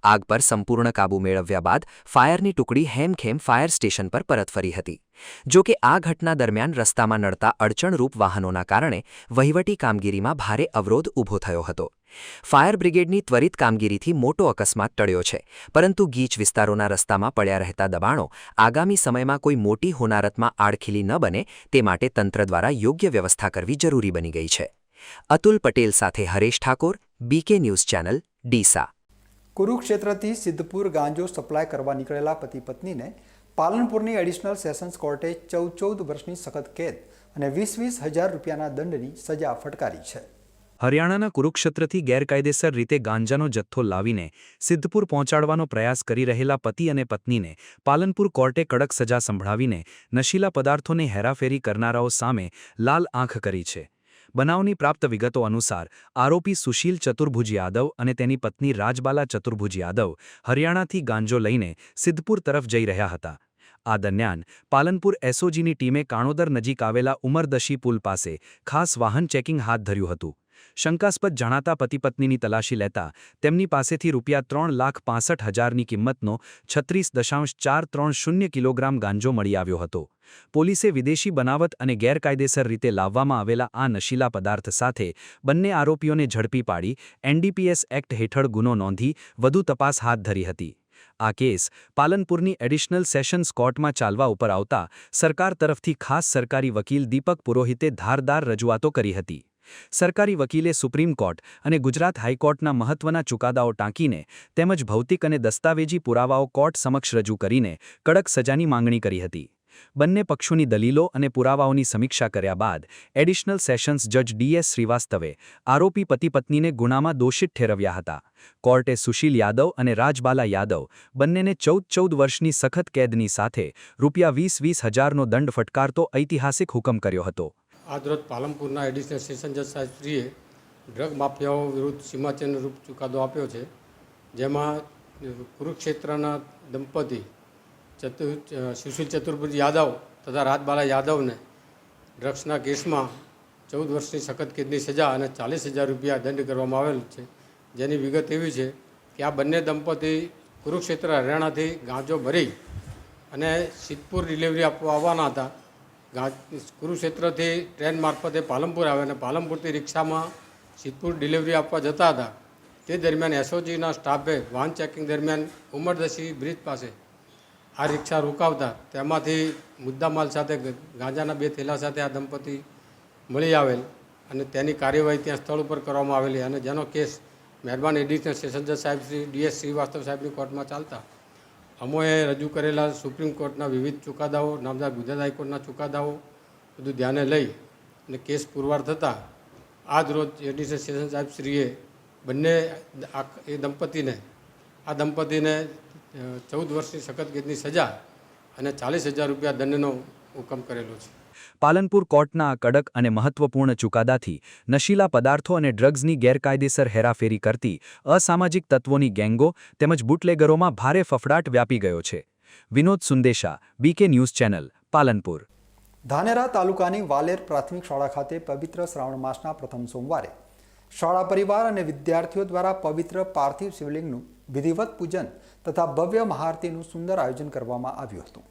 આગ પર સંપૂર્ણ કાબૂ મેળવ્યા બાદ ફાયરની ટુકડી હેમખેમ ફાયર સ્ટેશન પર પરત ફરી હતી. જો કે આ ઘટના દરમિયાન રસ્તામાં નડતા અડચણરૂપ વાહનોના કારણે વહીવટી કામગીરીમાં ભારે અવરોધ ઊભો થયો હતો. ફાયર બ્રિગેડની ત્વરિત કામગીરીથી મોટો અકસ્માત ટળ્યો છે, પરંતુ ગીચ વિસ્તારોના રસ્તામાં પડ્યા રહેતા દબાણો આગામી સમયમાં કોઈ મોટી હોનારતમાં આડખીલી ન બને તે માટે તંત્ર દ્વારા યોગ્ય વ્યવસ્થા કરવી જરૂરી બની ગઈ છે. અતુલ પટેલ સાથે Haresh Thakor, BK news channel, Deesa. કુરુક્ષેત્રથી સિદ્ધપુર ગાંજો સપ્લાય કરવા નીકળેલા પતિ પત્નીને પાલનપુરની એડિશનલ સેશન્સ કોર્ટે 14 વર્ષની સખત કેદ અને 20,000 રૂપિયાના દંડની સજા ફટકારી છે. હરિયાણાના કુરુક્ષેત્રથી ગેરકાયદેસર રીતે ગાંજાનો જથ્થો લાવીને સિદ્ધપુર પહોંચાડવાનો પ્રયાસ કરી રહેલા પતિ અને પત્નીને પાલનપુર કોર્ટે કડક સજા સંભળાવીને નશીલા પદાર્થોની હેરાફેરી કરનારાઓ સામે લાલ આંખ કરી છે. બનાવની પ્રાપ્ત વિગતો અનુસાર આરોપી સુશીલ ચતુર્ભુજ યાદવ અને તેની પત્ની રાજબાલા ચતુર્ભુજ યાદવ હરિયાણાથી ગાંજો લઈને સિદ્ધપુર તરફ જઈ રહ્યા હતા. આ દરમિયાન પાલનપુર એસઓજીની ટીમે કાણોદર નજીક આવેલા ઉમરદશી પુલ પાસે ખાસ વાહન ચેકિંગ હાથ ધર્યું હતું. શંકાસ્પદ જણાતા પતિ પત્નીની તલાશી લેતા તેમની પાસેથી રૂપિયા 3,65,000ની કિંમતનો 36.430 કિલોગ્રામ ગાંજો મળી આવ્યો હતો. પોલીસે વિદેશી બનાવટ અને ગેરકાયદેસર રીતે લાવવામાં આવેલા આ નશીલા પદાર્થ સાથે બંને આરોપીઓને ઝડપી પાડી એનડીપીએસ એક્ટ હેઠળ ગુનો નોંધી વધુ તપાસ હાથ ધરી હતી. આ કેસ પાલનપુરની એડિશનલ સેશન્સ કોર્ટમાં ચાલવા ઉપર આવતા સરકાર તરફથી ખાસ સરકારી વકીલ દીપક પુરોહિતે ધારદાર રજૂઆતો કરી હતી. સરકારી વકીલે સુપ્રીમ કોર્ટ અને ગુજરાત હાઈકોર્ટના મહત્વના ચુકાદાઓ ટાંકીને તેમજ ભૌતિક અને દસ્તાવેજી પુરાવાઓ કોર્ટ સમક્ષ રજૂ કરીને કડક સજાની માંગણી કરી હતી. બંને પક્ષોની દલીલો અને પુરાવાઓની સમીક્ષા કર્યા બાદ એડિશનલ સેશન્સ જજ ડીએસ શ્રીવાસ્તવે આરોપી પતિ-પત્નીને ગુનામાં દોષિત ઠેરવ્યા હતા. કોર્ટે સુશીલ યાદવ અને રાજબાલા યાદવ બંનેને 14 વર્ષની સખત કેદની સાથે ₹20,000નો દંડ ફટકારતો ઐતિહાસિક હુકમ કર્યો હતો. આજરોજ પાલનપુરના એડિશનલ સેશન જજ સાહેબશ્રીએ ડ્રગ માફિયાઓ વિરુદ્ધ સીમાચિહ્નરૂપ ચુકાદો આપ્યો છે, જેમાં કુરુક્ષેત્રના દંપતી સુશીલ ચતુર્ભુજ યાદવ તથા રાજબાલા યાદવને ડ્રગ્સના કેસમાં 14 વર્ષની સખત કેદની સજા અને ₹40,000 દંડ કરવામાં આવેલ છે. જેની વિગત એવી છે કે આ બંને દંપતી કુરુક્ષેત્ર હરિયાણાથી ગાંજો ભરી અને સિદ્ધપુર ડિલિવરી આપવા આવવાના હતા. કુરુક્ષેત્રથી ટ્રેન મારફતે પાલનપુર આવે અને પાલનપુરથી રિક્ષામાં સિદ્ધપુર ડિલિવરી આપવા જતા હતા. તે દરમિયાન એસઓજીના સ્ટાફે વાહન ચેકિંગ દરમિયાન ઉમરદસી બ્રિજ પાસે આ રિક્ષા રોકાવતા તેમાંથી મુદ્દામાલ સાથે ગાંજાના 2 થેલા સાથે આ દંપતી મળી આવેલ અને તેની કાર્યવાહી ત્યાં સ્થળ ઉપર કરવામાં આવેલી અને જેનો કેસ મહેરબાન એડિશનલ સેશન જજ સાહેબ શ્રી ડીએસ શ્રીવાસ્તવ સાહેબની કોર્ટમાં ચાલતા અમોએ રજૂ કરેલા સુપ્રીમ કોર્ટના વિવિધ ચુકાદાઓ, નામદાર ગુજરાત હાઈકોર્ટના ચુકાદાઓ બધું ધ્યાને લઈ અને કેસ પુરવાર થતાં આજ રોજ એડિશનલ સેશન સાહેબ શ્રીએ બંને એ દંપતીને 14 વર્ષની સખત કેદની સજા અને ₹40,000 દંડનો હુકમ કરેલો છે. પાલનપુર કોર્ટના આ કડક અને મહત્વપૂર્ણ ચુકાદાથી નશીલા પદાર્થો અને ડ્રગ્સની ગેરકાયદેસર હેરાફેરી કરતી અસામાજિક તત્વોની ગેંગો તેમજ બુટલેગરોમાં ભારે ફફડાટ વ્યાપી ગયો છે. Vinod Sundesha, BK news channel, Palanpur. Dhanera તાલુકાની વાલેર પ્રાથમિક શાળા ખાતે પવિત્ર શ્રાવણ માસના પ્રથમ સોમવારે શાળા પરિવાર અને વિદ્યાર્થીઓ દ્વારા પવિત્ર પાર્થિવ શિવલિંગનું વિધિવત પૂજન તથા ભવ્ય મહાઆરતીનું સુંદર આયોજન કરવામાં આવ્યું હતું.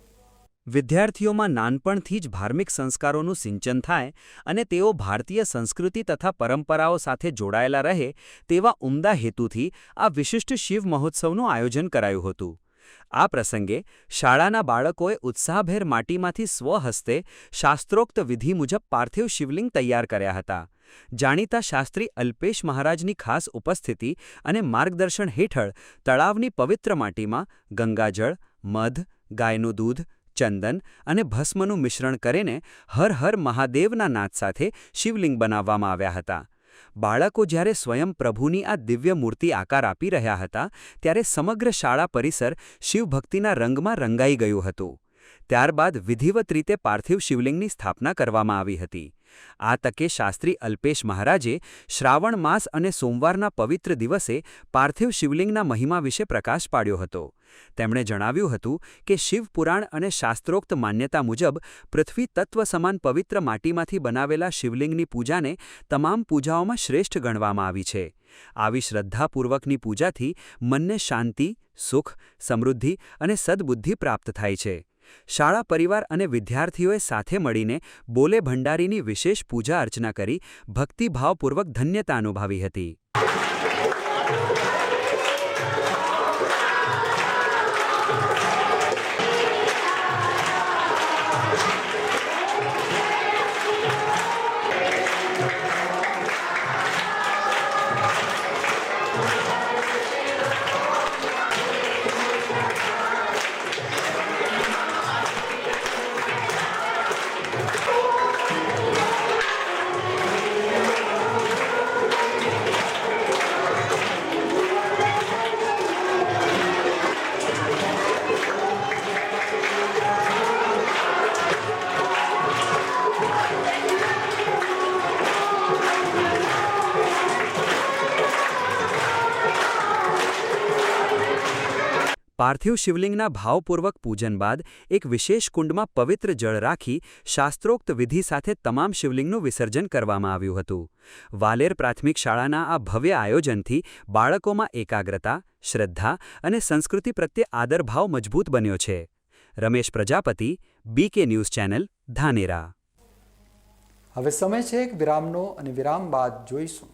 વિદ્યાર્થીઓમાં નાનપણથી જ ધાર્મિક સંસ્કારોનું સિંચન થાય અને તેઓ ભારતીય સંસ્કૃતિ તથા પરંપરાઓ સાથે જોડાયેલા રહે તેવા ઉમદા હેતુથી આ વિશિષ્ટ શિવ મહોત્સવનું આયોજન કરાયું હતું. આ પ્રસંગે શાળાના બાળકોએ ઉત્સાહભેર માટીમાંથી સ્વહસ્તે શાસ્ત્રોક્ત વિધિ મુજબ પાર્થિવ શિવલિંગ તૈયાર કર્યા હતા. જાણીતા શાસ્ત્રી અલ્પેશ મહારાજની ખાસ ઉપસ્થિતિ અને માર્ગદર્શન હેઠળ તળાવની પવિત્ર માટીમાં ગંગાજળ, મધ, ગાયનું દૂધ, ચંદન અને ભસ્મનું મિશ્રણ કરીને હર હર મહાદેવના નાદ સાથે શિવલિંગ બનાવવામાં આવ્યા હતા. બાળકો જ્યારે સ્વયં પ્રભુની આ દિવ્ય મૂર્તિ આકાર આપી રહ્યા હતા ત્યારે સમગ્ર શાળા પરિસર શિવભક્તિના રંગમાં રંગાઈ ગયું હતું. ત્યારબાદ વિધિવત રીતે પાર્થિવ શિવલિંગની સ્થાપના કરવામાં આવી હતી. આ તકે શાસ્ત્રી અલ્પેશ મહારાજે શ્રાવણ માસ અને સોમવારના પવિત્ર દિવસે પાર્થિવ શિવલિંગના મહિમા વિશે પ્રકાશ પાડ્યો હતો. તેમણે જણાવ્યું હતું કે શિવપુરાણ અને શાસ્ત્રોક્ત માન્યતા મુજબ પૃથ્વી તત્વ સમાન પવિત્ર માટીમાંથી બનાવેલા શિવલિંગની પૂજાને તમામ પૂજાઓમાં શ્રેષ્ઠ ગણવામાં આવી છે. આવી શ્રદ્ધાપૂર્વકની પૂજાથી મનને શાંતિ, સુખ, સમૃદ્ધિ અને સદ્બુદ્ધિ પ્રાપ્ત થાય છે. શાળા પરિવાર અને વિદ્યાર્થીઓએ સાથે મળીને બોલે ભંડારીની વિશેષ પૂજા અર્ચના કરી ભક્તિભાવપૂર્વક ધન્યતા અનુભવી હતી. પાર્થિવ શિવલિંગના ભાવપૂર્વક પૂજન બાદ એક વિશેષ કુંડમાં પવિત્ર જળ રાખી શાસ્ત્રોક્ત વિધિ સાથે તમામ શિવલિંગનું વિસર્જન કરવામાં આવ્યું હતું. વાલેર પ્રાથમિક શાળાના આ ભવ્ય આયોજનથી બાળકોમાં એકાગ્રતા, શ્રદ્ધા અને સંસ્કૃતિ પ્રત્યે આદરભાવ મજબૂત બન્યો છે. Ramesh Prajapati, BK news channel, Dhanera. હવે સમય છે એક વિરામનો અને વિરામ બાદ જોઈશું.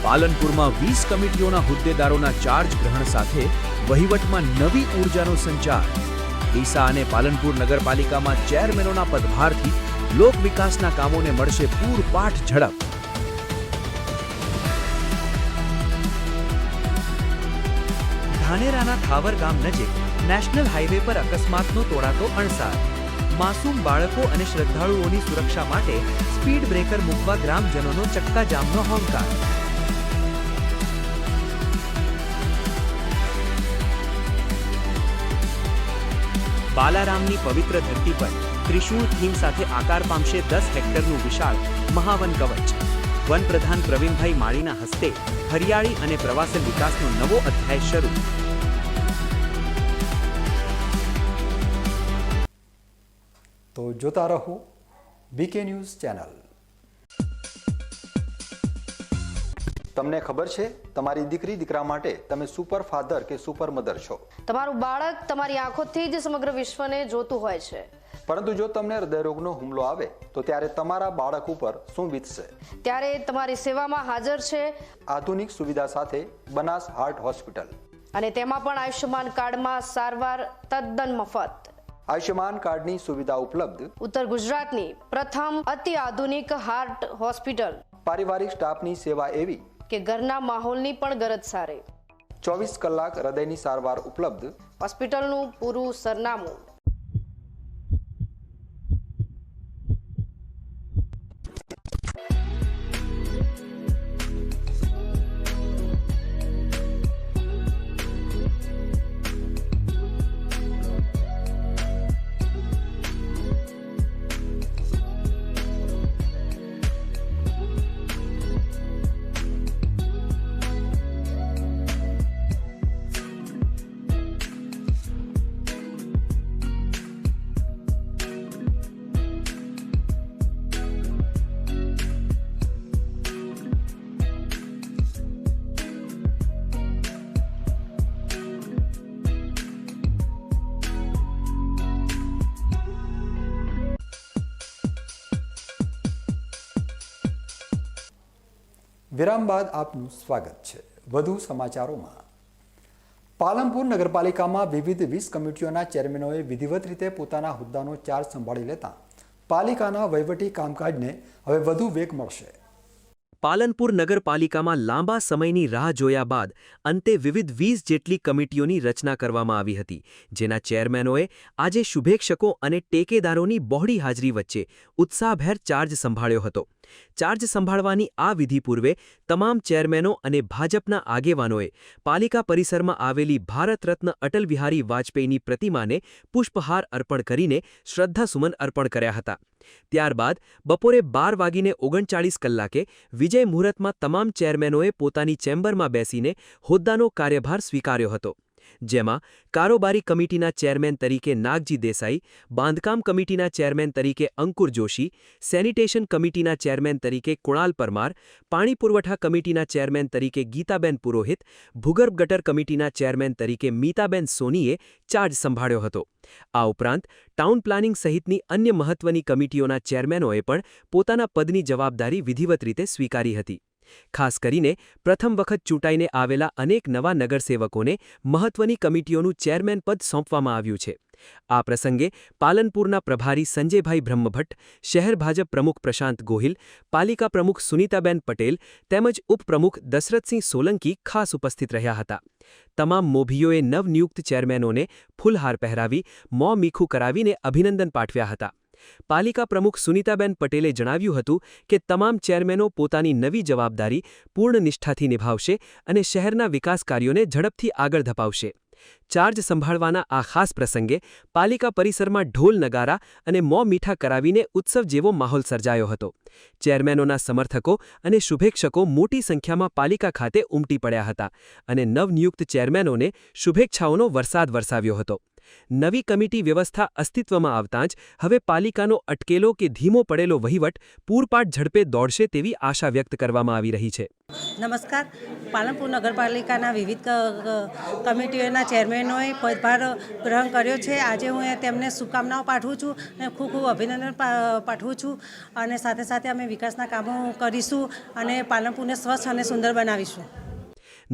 પાલનપુરમાં 20 કમિટીઓના હોદ્દેદારોના ચાર્જ ગ્રહણ સાથે વહીવટમાં નવી ઊર્જાનો સંચાર. ડીસા અને પાલનપુર નગરપાલિકામાં ચેરમેનોના પદભારથી લોક વિકાસના કામોને મળશે પૂરપાટ ઝડપ. ધાનેરાના થાવર ગામ નજીક નેશનલ હાઈવે પર અકસ્માતનો તોડાતો અણસાર. માસૂમ બાળકો અને શ્રદ્ધાળુઓની સુરક્ષા માટે સ્પીડ બ્રેકર મૂકવા ગ્રામજનોનો ચક્કાજામનો હોંકાર. બાલારામની પવિત્ર ધરતી પર ત્રિશૂળ થીમ સાથે આકાર પામશે 10 હેક્ટરનું વિશાળ મહાવન કવચ. વનપ્રધાન પ્રવીણભાઈ માળીના હસ્તે હરિયાળી અને પ્રવાસન વિકાસનો નવો અધ્યાય શરૂ. તો જોતા રહો બીકે ન્યૂઝ ચેનલ. તમને ખબર છે તમારી દીકરી દીકરા માટે તમે સુપર ફાધર કે સુપર મધર છો. તમારું બાળક તમારી આંખોથી જ સમગ્ર વિશ્વને જોતું હોય છે. પરંતુ જો તમને હૃદયરોગનો હુમલો આવે તો ત્યારે તમારા બાળક ઉપર શું વીતશે? ત્યારે તમારી સેવામાં હાજર છે આધુનિક સુવિધા સાથે બનાસ હાર્ટ હોસ્પિટલ, અને તેમાં પણ આયુષ્યમાન કાર્ડમાં સારવાર તદ્દન મફત. આયુષ્યમાન કાર્ડની સુવિધા ઉપલબ્ધ. ઉત્તર ગુજરાતની પ્રથમ અતિ આધુનિક હાર્ટ હોસ્પિટલ. પારિવારિક સ્ટાફની સેવા એવી કે ઘરના માહોલની પણ ગરજ સારે. 24 કલાક હૃદયની સારવાર ઉપલબ્ધ. હોસ્પિટલનું પૂરું સરનામું. વિરામ બાદ આપનું સ્વાગત છે. વધુ સમાચારોમાં. પાલનપુર નગરપાલિકામાં વિવિધ 20 કમિટીઓના ચેરમેનોએ વિધિવત રીતે પોતાના હોદ્દાનો ચાર્જ સંભાળી લેતા પાલિકાના વહીવટી કામકાજને હવે વધુ વેગ મળશે. પાલનપુર નગરપાલિકામાં લાંબા સમયની રાહ જોયા બાદ અંતે વિવિધ 20 જેટલી કમિટીઓની રચના કરવામાં આવી હતી, જેના ચેરમેનોએ આજે શુભેચ્છકો અને ટેકેદારોની બહોળી હાજરી વચ્ચે ઉત્સાહભેર ચાર્જ સંભાળ્યો હતો. ચાર્જ સંભાળવાની આ વિધિ પૂર્વે તમામ ચેરમેનો અને ભાજપના આગેવાનોએ પાલિકા પરિસરમાં આવેલી ભારત રત્ન અટલ બિહારી વાજપેયીની પ્રતિમાને પુષ્પહાર અર્પણ કરીને શ્રદ્ધાસુમન અર્પણ કર્યા હતા. ત્યારબાદ બપોરે 12:39 વિજય મુહૂર્તમાં તમામ ચેરમેનોએ પોતાની ચેમ્બરમાં બેસીને હોદ્દાનો કાર્યભાર સ્વીકાર્યો હતો, જેમાં કારોબારી કમિટીના ચેરમેન તરીકે નાગજી દેસાઈ, બાંધકામ કમિટીના ચેરમેન તરીકે અંકુર જોશી, સેનિટેશન કમિટીના ચેરમેન તરીકે કુણાલ પરમાર, પાણી પુરવઠા કમિટીના ચેરમેન તરીકે ગીતાબેન પુરોહિત, ભૂગર્ભ ગટર કમિટીના ચેરમેન તરીકે મીતાબેન સોનીએ ચાર્જ સંભાળ્યો હતો. આ ઉપરાંત ટાઉન પ્લાનિંગ સહિતની અન્ય મહત્વની કમિટીઓના ચેરમેનોએ પણ પોતાના પદની જવાબદારી વિધિવત રીતે સ્વીકારી હતી. ખાસ કરીને પ્રથમ વખત ચૂંટાઈને આવેલા અનેક નવા નગરસેવકોને મહત્વની કમિટીઓનું ચેરમેન પદ સોંપવામાં આવ્યું છે. આ પ્રસંગે પાલનપુરના પ્રભારી સંજયભાઈ બ્રહ્મભટ્ટ, શહેર ભાજપ પ્રમુખ પ્રશાંત ગોહિલ, પાલિકા પ્રમુખ સુનીતાબેન પટેલ તેમજ ઉપપ્રમુખ દશરથસિંહ સોલંકી ખાસ ઉપસ્થિત રહ્યા હતા. તમામ મોભીઓએ નવનિયુક્ત ચેરમેનોને ફૂલહાર પહેરાવી મોં મીઠું કરાવીને અભિનંદન પાઠવ્યા હતા. પાલિકા પ્રમુખ સુનીતાબેન પટેલે જણાવ્યું હતું કે તમામ ચેરમેનો પોતાની નવી જવાબદારી પૂર્ણ નિષ્ઠાથી નિભાવશે અને શહેરના વિકાસ કાર્યોને ઝડપથી આગળ ધપાવશે. ચાર્જ સંભાળવાના આ ખાસ પ્રસંગે પાલિકા પરિસરમાં ઢોલ નગારા અને મોં મીઠા કરાવીને ઉત્સવ જેવો માહોલ સર્જાયો હતો. ચેરમેનોના સમર્થકો અને શુભેચ્છકો મોટી સંખ્યામાં પાલિકા ખાતે ઉમટી પડ્યા હતા અને નવનિયુક્ત ચેરમેનોને શુભેચ્છાઓનો વરસાદ વરસાવ્યો હતો. નવી કમિટી વ્યવસ્થા અસ્તિત્વમાં આવતાં જ હવે પાલિકાનો અટકેલો કે ધીમો પડેલો વહીવટ પૂરપાટ ઝડપે દોડશે તેવી આશા વ્યક્ત કરવામાં આવી રહી છે. નમસ્કાર. પાલનપુર નગરપાલિકાના વિવિધ કમિટીઓના ચેરમેનોએ પદભાર ગ્રહણ કર્યો છે. આજે હું તેમને શુભકામનાઓ પાઠવું છું અને ખૂબ ખૂબ અભિનંદન પાઠવું છું અને સાથે સાથે અમે વિકાસના કામો કરીશું અને પાલનપુરને સ્વચ્છ અને સુંદર બનાવીશું.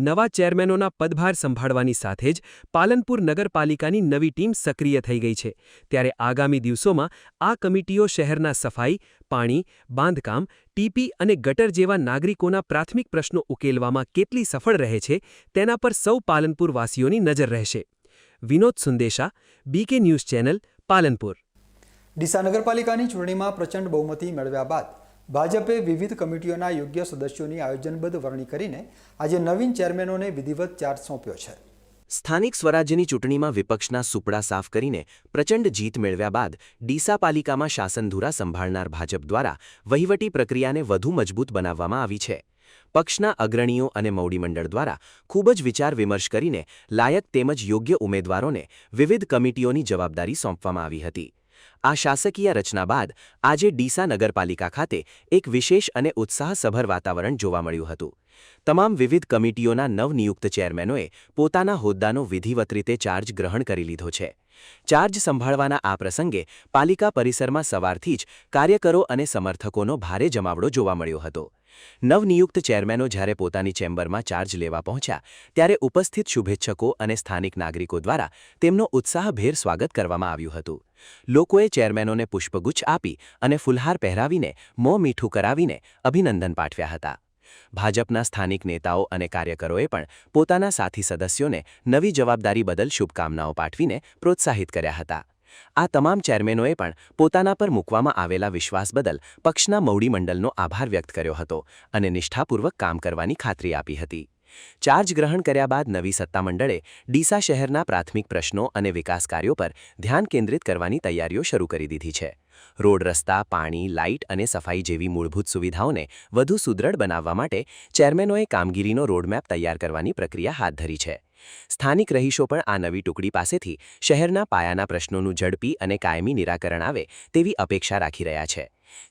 નવા ચેરમેનોના પદભાર સંભાળવાની સાથે જ પાલનપુર નગરપાલિકાની નવી ટીમ સક્રિય થઈ ગઈ છે. ત્યારે આગામી દિવસોમાં આ કમિટીઓ શહેરના સફાઈ, પાણી, બાંધકામ, ટીપી અને ગટર જેવા નાગરિકોના પ્રાથમિક પ્રશ્નો ઉકેલવામાં કેટલી સફળ રહે છે તેના પર સૌ પાલનપુરવાસીઓની નજર રહેશે. Vinod Sundesha, BK news channel, Palanpur. Deesa નગરપાલિકાની ચૂંટણીમાં પ્રચંડ બહુમતી મેળવ્યા બાદ ભાજપે વિવિધ કમિટીઓના યોગ્ય સદસ્યોની આયોજનબદ્ધ વરણી કરીને આજે નવીન ચેરમેનોને વિધિવત ચાર્જ સોંપ્યો છે. સ્થાનિક સ્વરાજ્યની ચૂંટણીમાં વિપક્ષના સુપડા સાફ કરીને પ્રચંડ જીત મેળવ્યા બાદ ડીસા પાલિકામાં શાસનધુરા સંભાળનાર ભાજપ દ્વારા વહીવટી પ્રક્રિયાને વધુ મજબૂત બનાવવામાં આવી છે. પક્ષના અગ્રણીઓ અને મૌડી મંડળ દ્વારા ખૂબ જ વિચાર વિમર્શ કરીને લાયક તેમજ યોગ્ય ઉમેદવારોને વિવિધ કમિટીઓની જવાબદારી સોંપવામાં આવી હતી. આ શાસકીય રચના બાદ આજે ડીસા નગરપાલિકા ખાતે એક વિશેષ અને ઉત્સાહસભર વાતાવરણ જોવા મળ્યું હતું. તમામ વિવિધ કમિટીઓના નવનિયુક્ત ચેરમેનોએ પોતાના હોદ્દાનો વિધિવત રીતે ચાર્જ ગ્રહણ કરી લીધો છે. ચાર્જ સંભાળવાના આ પ્રસંગે પાલિકા પરિસરમાં સવારથી જ કાર્યકરો અને સમર્થકોનો ભારે જમાવડો જોવા મળ્યો હતો. નવનિયુક્ત ચેરમેનો જ્યારે પોતાની ચેમ્બરમાં ચાર્જ લેવા પહોંચ્યા ત્યારે ઉપસ્થિત શુભેચ્છકો અને સ્થાનિક નાગરિકો દ્વારા તેમનો ઉત્સાહભેર સ્વાગત કરવામાં આવ્યું હતું. લોકોએ ચેરમેનોને પુષ્પગુચ્છ આપી અને ફુલહાર પહેરાવીને મોં મીઠું કરાવીને અભિનંદન પાઠવ્યા હતા. ભાજપના સ્થાનિક નેતાઓ અને કાર્યકરોએ પણ પોતાના સાથી સદસ્યોને નવી જવાબદારી બદલ શુભકામનાઓ પાઠવીને પ્રોત્સાહિત કર્યા હતા. આ તમામ ચેરમેનોએ પણ પોતાના પર મૂકવામાં આવેલા વિશ્વાસ બદલ પક્ષના મૌડી મંડળનો આભાર વ્યક્ત કર્યો હતો અને નિષ્ઠાપૂર્વક કામ કરવાની ખાતરી આપી હતી. ચાર્જ ગ્રહણ કર્યા બાદ નવી સત્તામંડળે ડીસા શહેરના પ્રાથમિક પ્રશ્નો અને વિકાસ કાર્યો પર ધ્યાન કેન્દ્રિત કરવાની તૈયારીઓ શરૂ કરી દીધી છે. રોડ, રસ્તા, પાણી, લાઇટ અને સફાઈ જેવી મૂળભૂત સુવિધાઓને વધુ સુદૃઢ બનાવવા માટે ચેરમેનોએ કામગીરીનો રોડમેપ તૈયાર કરવાની પ્રક્રિયા હાથ ધરી છે. સ્થાનિક રહીશો પણ આ નવી ટુકડી પાસેથી શહેરના પાયાના પ્રશ્નોનું ઝડપી અને કાયમી નિરાકરણ આવે તેવી અપેક્ષા રાખી રહ્યા છે.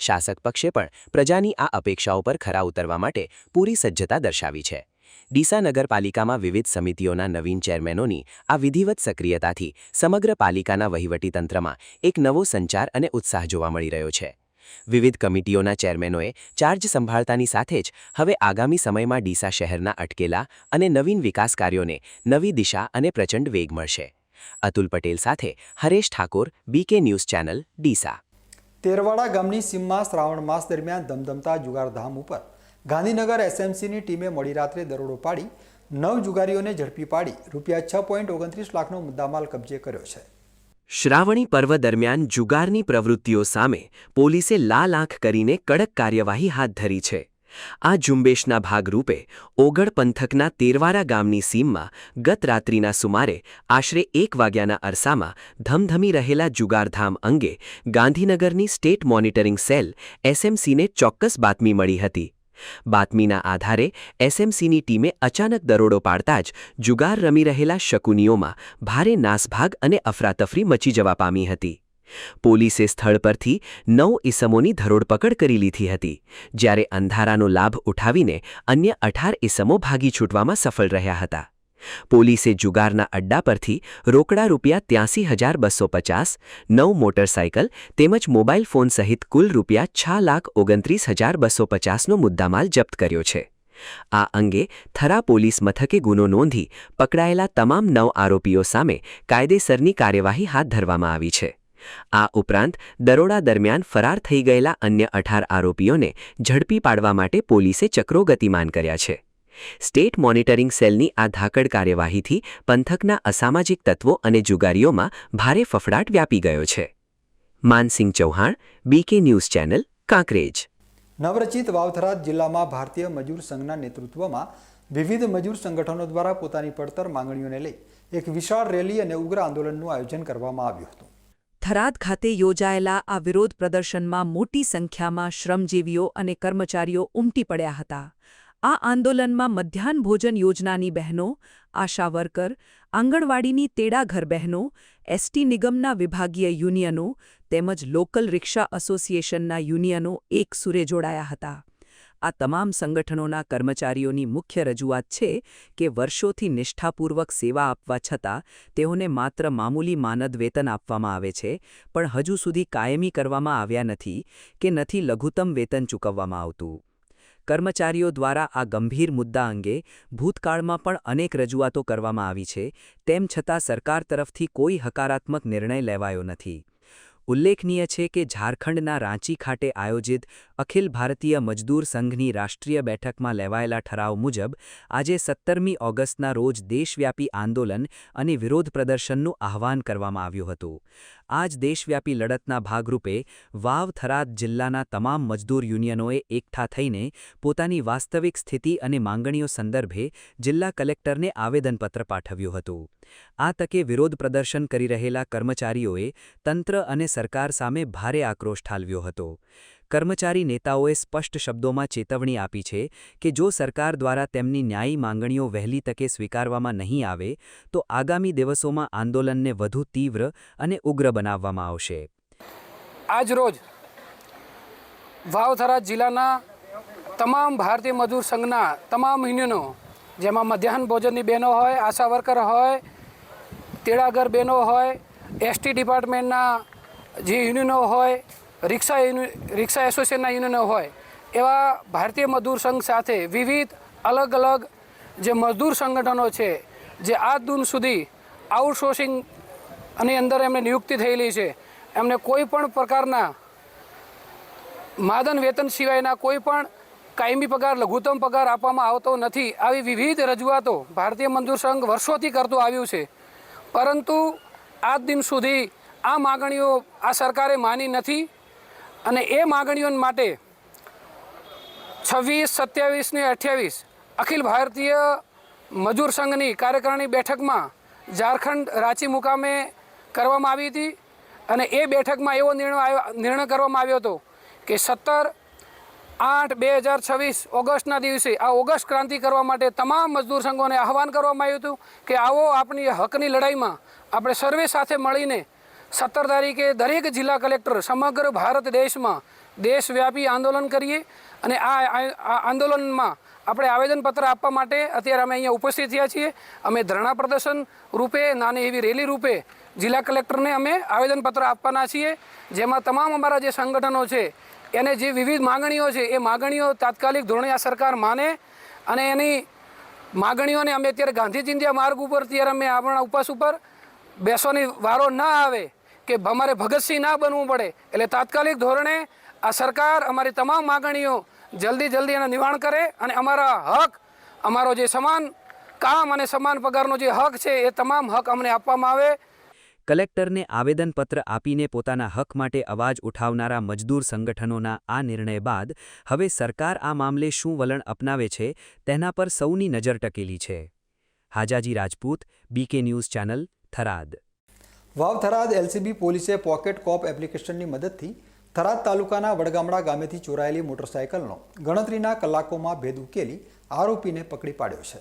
શાસક પક્ષે પણ પ્રજાની આ અપેક્ષાઓ પર ખરા ઉતરવા માટે પૂરી સજ્જતા દર્શાવી છે. ડીસા નગરપાલિકામાં વિવિધ સમિતિઓના નવીન ચેરમેનોની આ વિધિવત સક્રિયતાથી સમગ્ર પાલિકાના વહીવટીતંત્રમાં એક નવો સંચાર અને ઉત્સાહ જોવા મળી રહ્યો છે. વિવિધ કમિટીઓના ચેરમેનોએ ચાર્જ સંભાળતાની સાથે જ હવે આગામી સમયમાં ડીસા શહેરના અટકેલા અને નવીન વિકાસ કાર્યોને નવી દિશા અને પ્રચંડ વેગ મળશે. અતુલ પટેલ સાથે Haresh Thakor, BK news channel, Deesa. Tervada ગામની સીમમાં શ્રાવણ માસ દરમિયાન ધમધમતા જુગારધામ ઉપર ગાંધીનગર SMCની ટીમે મોડી રાત્રે દરોડો પાડી 9 જુગારીઓને ઝડપી પાડી ₹6.29 લાખનો મુદ્દામાલ કબજે કર્યો છે. શ્રાવણી પર્વ દરમિયાન જુગારની પ્રવૃત્તિઓ સામે પોલીસે લાલ આંખ કરીને કડક કાર્યવાહી હાથ ધરી છે. આ ઝુંબેશના ભાગરૂપે ઓગળ પંથકના તેરવાડા ગામની સીમમાં ગત રાત્રિના સુમારે આશરે 1 વાગ્યાના અરસામાં ધમધમી રહેલા જુગારધામ અંગે ગાંધીનગરની સ્ટેટ મોનિટરિંગ સેલ SMCને ચોક્કસ બાતમી મળી હતી. બાતમીના આધારે SMCની ટીમે અચાનક દરોડો પાડતા જ જુગાર રમી રહેલા શકુનીઓમાં ભારે નાસભાગ અને અફરાતફરી મચી જવા પામી હતી. પોલીસે સ્થળ પરથી 9 ઇસમોની ધરોડપકડ કરી લીધી હતી, જ્યારે અંધારાનો લાભ ઉઠાવીને અન્ય 18 ઇસમો ભાગી છૂટવામાં સફળ રહ્યા હતા. પોલીસે જુગારના અડ્ડા પરથી રોકડા ₹83,250, 9 મોટરસાયકલ તેમજ મોબાઈલ ફોન સહિત કુલ ₹6,29,250નો મુદ્દામાલ જપ્ત કર્યો છે. આ અંગે થરા પોલીસ મથકે ગુનો નોંધી પકડાયેલા તમામ 9 આરોપીઓ સામે કાયદેસરની કાર્યવાહી હાથ ધરવામાં આવી છે. આ ઉપરાંત દરોડા દરમિયાન ફરાર થઈ ગયેલા અન્ય 18 આરોપીઓને ઝડપી પાડવા માટે પોલીસે ચક્રો ગતિમાન કર્યા છે. સ્ટેટ મોનિટરિંગ સેલની આ ધાકડ કાર્યવાહીથી પંથકના અસામાજિક તત્વો અને જુગારીઓમાં ભારે ફફડાટ વ્યાપી ગયો છે. Mansinh Chauhan, BK news channel, Kankrej. નવરચિત વાવથરાદ જિલ્લામાં ભારતીય મજૂર સંઘના નેતૃત્વમાં વિવિધ મજૂર સંગઠનો દ્વારા પોતાની પડતર માંગણીઓને લઈ એક વિશાળ રેલી અને ઉગ્ર આંદોલનનું આયોજન કરવામાં આવ્યું હતું. થરાદ ખાતે યોજાયેલા આ વિરોધ પ્રદર્શનમાં મોટી સંખ્યામાં શ્રમજીવીઓ અને કર્મચારીઓ ઉમટી પડ્યા હતા. આ આંદોલનમાં મધ્યાહન ભોજન યોજનાની બહેનો, આશા વર્કર, આંગણવાડીની તેડાઘર બહેનો, ST નિગમના વિભાગીય યુનિયનો તેમજ લોકલ રિક્ષા એસોસિએશનના યુનિયનો એક સુરે જોડાયા હતા. આ તમામ સંગઠનોના કર્મચારીઓની મુખ્ય રજૂઆત છે કે વર્ષોથી નિષ્ઠાપૂર્વક સેવા આપવા છતાં તેઓને માત્ર મામૂલી માનદ વેતન આપવામાં આવે છે, પણ હજુ સુધી કાયમી કરવામાં આવ્યા નથી કે નથી લઘુત્તમ વેતન ચૂકવવામાં આવતું. કર્મચારીઓ દ્વારા આ ગંભીર મુદ્દા અંગે ભૂતકાળમાં પણ અનેક રજૂઆતો કરવામાં આવી છે, તેમ છતાં સરકાર તરફથી કોઈ હકારાત્મક નિર્ણય લેવાયો નથી. ઉલ્લેખનીય છે કે ઝારખંડના રાંચી ખાતે આયોજિત અખિલ ભારતીય મજદૂર સંઘની રાષ્ટ્રીય બેઠકમાં લેવાયેલા ઠરાવ મુજબ આજે 17મી ઓગસ્ટના રોજ દેશવ્યાપી આંદોલન અને વિરોધ પ્રદર્શનનું આહ્વાન કરવામાં આવ્યું હતું. આ જ દેશવ્યાપી લડતના ભાગરૂપે વાવ થરાદ જિલ્લાના તમામ મજદૂર યુનિયનોએ એકઠા થઈને પોતાની વાસ્તવિક સ્થિતિ અને માંગણીઓ સંદર્ભે જિલ્લા કલેક્ટરને આવેદનપત્ર પાઠવ્યું હતું. આ તકે વિરોધ પ્રદર્શન કરી રહેલા કર્મચારીઓએ તંત્ર અને સરકાર સામે ભારે આક્રોશ ઠાલવ્યો હતો. કર્મચારી નેતાઓએ સ્પષ્ટ શબ્દોમાં ચેતવણી આપી છે કે જો સરકાર દ્વારા તેમની ન્યાયી માંગણીઓ વહેલી તકે સ્વીકારવામાં નહીં આવે તો આગામી દિવસોમાં આંદોલનને વધુ તીવ્ર અને ઉગ્ર બનાવવામાં આવશે. આજ રોજ વાવ-થરાદ જિલ્લાના તમામ ભારતીય મજદૂર સંઘના તમામ યુનિયનો, જેમાં મધ્યાહન ભોજનની બહેનો હોય, આશા વર્કર હોય, તેડાગર બહેનો હોય, એસટી ડિપાર્ટમેન્ટના જે યુનિયનો હોય, રિક્ષા એસોસિએશનના યુનિયનો હોય, એવા ભારતીય મજદૂર સંઘ સાથે વિવિધ અલગ અલગ જે મજદૂર સંગઠનો છે, જે આજ દિન સુધી આઉટસોર્સિંગ અને અંદર એમને નિયુક્તિ થયેલી છે, એમને કોઈ પણ પ્રકારના માદન વેતન સિવાયના કોઈ પણ કાયમી પગાર, લઘુત્તમ પગાર આપવામાં આવતો નથી. આવી વિવિધ રજૂઆતો ભારતીય મજદૂર સંઘ વર્ષોથી કરતું આવ્યું છે, પરંતુ આજ દિન સુધી આ માગણીઓ આ સરકારે માની નથી. અને એ માગણીઓ માટે 26, 27 ને 28 અખિલ ભારતીય મજૂર સંઘની કાર્યકારિણી બેઠકમાં ઝારખંડ રાંચી મુકામે કરવામાં આવી હતી. અને એ બેઠકમાં એવો નિર્ણય કરવામાં આવ્યો હતો કે 17/8/2026 ઓગસ્ટના દિવસે આ ઓગસ્ટ ક્રાંતિ કરવા માટે તમામ મજદૂર સંઘોને આહવાન કરવામાં આવ્યું હતું કે આવો આપણી હકની લડાઈમાં આપણે સર્વે સાથે મળીને 17 તારીખે દરેક જિલ્લા કલેક્ટર સમગ્ર ભારત દેશમાં દેશવ્યાપી આંદોલન કરીએ. અને આ આંદોલનમાં આપણે આવેદનપત્ર આપવા માટે અત્યારે અમે અહીંયા ઉપસ્થિત થયા છીએ. અમે ધરણા પ્રદર્શન રૂપે, નાની એવી રેલી રૂપે જિલ્લા કલેક્ટરને અમે આવેદનપત્ર આપવાના છીએ, જેમાં તમામ અમારા જે સંગઠનો છે એને જે વિવિધ માગણીઓ છે એ માગણીઓ તાત્કાલિક ધોરણે આ સરકાર માને. અને એની માગણીઓને અમે અત્યારે ગાંધી ચિંધ્યા માર્ગ ઉપર અત્યારે અમે આપણા ઉપવાસ ઉપર બેસવાની વારો ના આવે કે અમારે ભગતસિંહ ના બનવું પડે, એટલે તાત્કાલિક ધોરણે આ સરકાર અમારી તમામ માગણીઓ જલ્દી એના નિવારણ કરે અને અમારા હક, અમારો જે સમાન કામ અને સમાન પગારનો જે હક છે એ તમામ હક અમને આપવામાં આવે. કલેક્ટરને આવેદનપત્ર આપીને પોતાના હક માટે અવાજ ઉઠાવનારા મજદૂર સંગઠનોના આ નિર્ણય બાદ હવે સરકાર આ મામલે શું વલણ અપનાવે છે તેના પર સૌની નજર ટકેલી છે. Hajaji Rajput, BK news channel, Tharad. Vav Tharad LCB પોલીસે પોકેટ કોપ એપ્લિકેશનની મદદથી થરાદ તાલુકાના વડગામડા ગામેથી ચોરાયેલી મોટરસાયકલનો ગણતરીના કલાકોમાં ભેદ ઉકેલી આરોપીને પકડી પાડ્યો છે.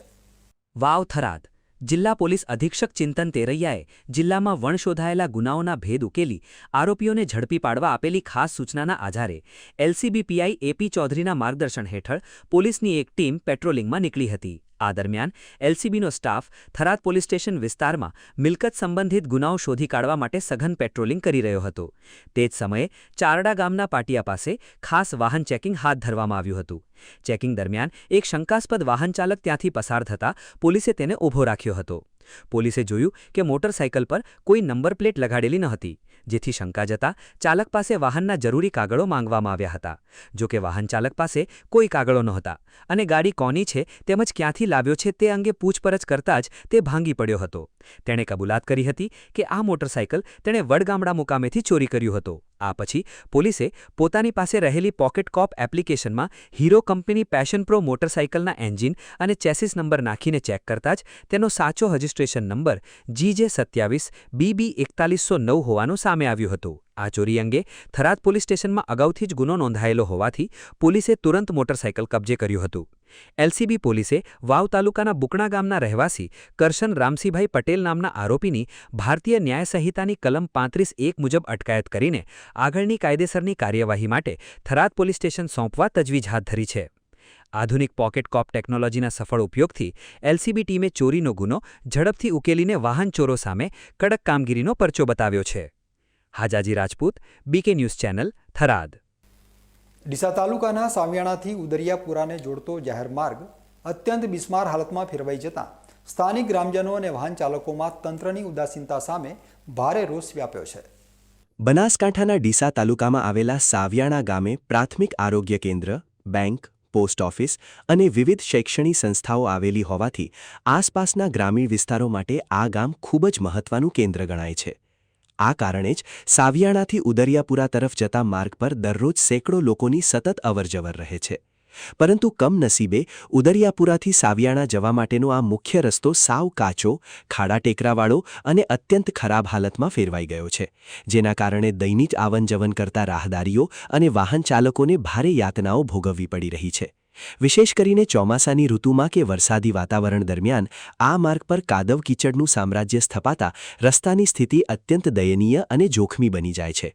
વાવ થરાદ જિલ્લા પોલીસ અધિક્ષક ચિંતન તેરૈયાએ જિલ્લામાં વણશોધાયેલા ગુનાઓના ભેદ ઉકેલી આરોપીઓને ઝડપી પાડવા આપેલી ખાસ સૂચનાના આધારે એલસીબી પીઆઈ એપી ચૌધરીના માર્ગદર્શન હેઠળ પોલીસની એક ટીમ પેટ્રોલિંગમાં નીકળી હતી. આ દરમિયાન એલસીબીનો સ્ટાફ થરાદ પોલીસ સ્ટેશન વિસ્તારમાં મિલકત સંબંધિત ગુનાઓ શોધી કાઢવા માટે સઘન પેટ્રોલિંગ કરી રહ્યો હતો. તે જ સમયે ચારડા ગામના પાટિયા પાસે ખાસ વાહન ચેકિંગ હાથ ધરવામાં આવ્યું હતું. ચેકિંગ દરમિયાન એક શંકાસ્પદ વાહન ચાલક ત્યાંથી પસાર થતા પોલીસે તેને ઊભો રાખ્યો હતો. પોલીસે જોયું કે મોટરસાયકલ પર કોઈ નંબર પ્લેટ લગાડેલી ન હતી, જેથી શંકા જતા ચાલક પાસે વાહનના જરૂરી કાગળો માંગવામાં આવ્યા હતા. જો કે વાહન ચાલક પાસે કોઈ કાગળો નહોતા અને ગાડી કોની છે તેમજ ક્યાંથી લાવ્યો છે તે અંગે પૂછપરછ કરતાં જ તે ભાંગી પડ્યો હતો. તેણે કબૂલાત કરી હતી કે આ મોટરસાયકલ તેણે વડગામડા મુકામેથી ચોરી કર્યું હતું. આ પછી પોલીસે પોતાની પાસે રહેલી પોકેટ કોપ એપ્લિકેશનમાં હીરો કંપની પેશન પ્રો મોટરસાયકલના એન્જિન અને ચેસિસ નંબર નાખીને ચેક કરતાં જ તેનો સાચો રજિસ્ટ્રેશન નંબર GJ27BB4109 હોવાનું સામે આવ્યું હતું. આ ચોરી અંગે થરાદ પોલીસ સ્ટેશનમાં અગાઉથી જ ગુનો નોંધાયેલો હોવાથી પોલીસે તુરંત મોટરસાયકલ કબજે કર્યું હતું. એલસીબી પોલીસે વાવ તાલુકાના બુકણા ગામના રહેવાસી કરશન રામસિંહભાઈ પટેલ નામના આરોપીની ભારતીય ન્યાય સંહિતાની કલમ 35(1) મુજબ અટકાયત કરીને આગળની કાયદેસરની કાર્યવાહી માટે થરાદ પોલીસ સ્ટેશન સોંપવા તજવીજ હાથ ધરી છે. આધુનિક પોકેટ કોપ ટેકનોલોજીના સફળ ઉપયોગથી એલસીબી ટીમે ચોરીનો ગુનો ઝડપથી ઉકેલીને વાહન ચોરો સામે કડક કામગીરીનો પરચો બતાવ્યો છે. Hajaji Rajput, BK news channel, Tharad. Deesa તાલુકાના સામિયાણાથી ઉદરિયાપુરાને જોડતો જાહેર માર્ગ અત્યંત બિસ્માર હાલતમાં ફેરવાઈ જતા સ્થાનિક ગ્રામજનો અને વાહન ચાલકોમાં તંત્રની ઉદાસીનતા સામે ભારે રોષ વ્યાપ્યો છે. બનાસકાંઠાના ડીસા તાલુકામાં આવેલા સાવિયાણા ગામે પ્રાથમિક આરોગ્ય કેન્દ્ર, બેંક, પોસ્ટ ઓફિસ અને વિવિધ શૈક્ષણિક સંસ્થાઓ આવેલી હોવાથી આસપાસના ગ્રામીણ વિસ્તારો માટે આ ગામ ખૂબ જ મહત્વનું કેન્દ્ર ગણાય છે. આ કારણે જ સાવિયાણાથી ઉદરિયાપુરા તરફ જતા માર્ગ પર દરરોજ સેંકડો લોકોની સતત અવરજવર રહે છે. પરંતુ કમનસીબે ઉદરિયાપુરાથી સાવિયાણા જવા માટેનો આ મુખ્ય રસ્તો સાવ કાચો, ખાડા ટેકરાવાળો અને અત્યંત ખરાબ હાલતમાં ફેરવાઈ ગયો છે, જેના કારણે દૈનિક આવન-જવન કરતા રાહદારીઓ અને વાહન ચાલકોને ભારે યાતનાઓ ભોગવવી પડી રહી છે. વિશેષ કરીને ચોમાસાની ઋતુમાં કે વરસાદી વાતાવરણ દરમિયાન આ માર્ગ પર કાદવ કીચડનું સામ્રાજ્ય સ્થપાતા રસ્તાની સ્થિતિ અત્યંત દયનીય અને જોખમી બની જાય છે.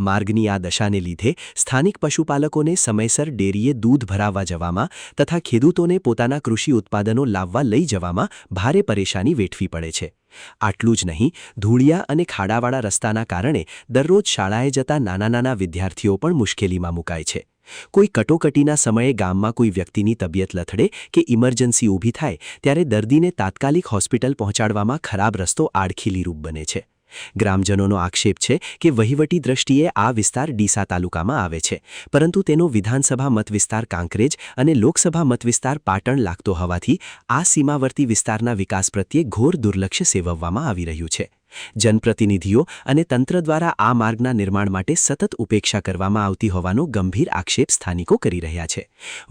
માર્ગની આ દશાને લીધે સ્થાનિક પશુપાલકોને સમયસર ડેરીએ દૂધ ભરાવવા જવામાં તથા ખેડૂતોને પોતાના કૃષિ ઉત્પાદનો લાવવા લઈ જવામાં ભારે પરેશાની વેઠવી પડે છે. આટલું જ નહીં, ધૂળિયા અને ખાડાવાળા રસ્તાના કારણે દરરોજ શાળાએ જતા નાના વિદ્યાર્થીઓ પણ મુશ્કેલીમાં મુકાય છે. કોઈ કટોકટીના સમયે ગામમાં કોઈ વ્યક્તિની તબિયત લથડે કે ઇમરજન્સી ઊભી થાય ત્યારે દર્દીને તાત્કાલિક હોસ્પિટલ પહોંચાડવામાં ખરાબ રસ્તો આડખીલીરૂપ બને છે. ગ્રામજનોનો આક્ષેપ છે કે વહીવટી દ્રષ્ટિએ આ વિસ્તાર ડીસા તાલુકામાં આવે છે, પરંતુ તેનો વિધાનસભા મતવિસ્તાર કાંકરેજ અને લોકસભા મતવિસ્તાર પાટણ લાગતો હોવાથી આ સીમાવર્તી વિસ્તારના વિકાસ પ્રત્યે ઘોર દુર્લક્ષ્ય સેવવામાં આવી રહ્યું છે. જનપ્રતિનિધિઓ અને તંત્ર દ્વારા આ માર્ગના નિર્માણ માટે સતત ઉપેક્ષા કરવામાં આવતી હોવાનો ગંભીર આક્ષેપ સ્થાનિકો કરી રહ્યા છે.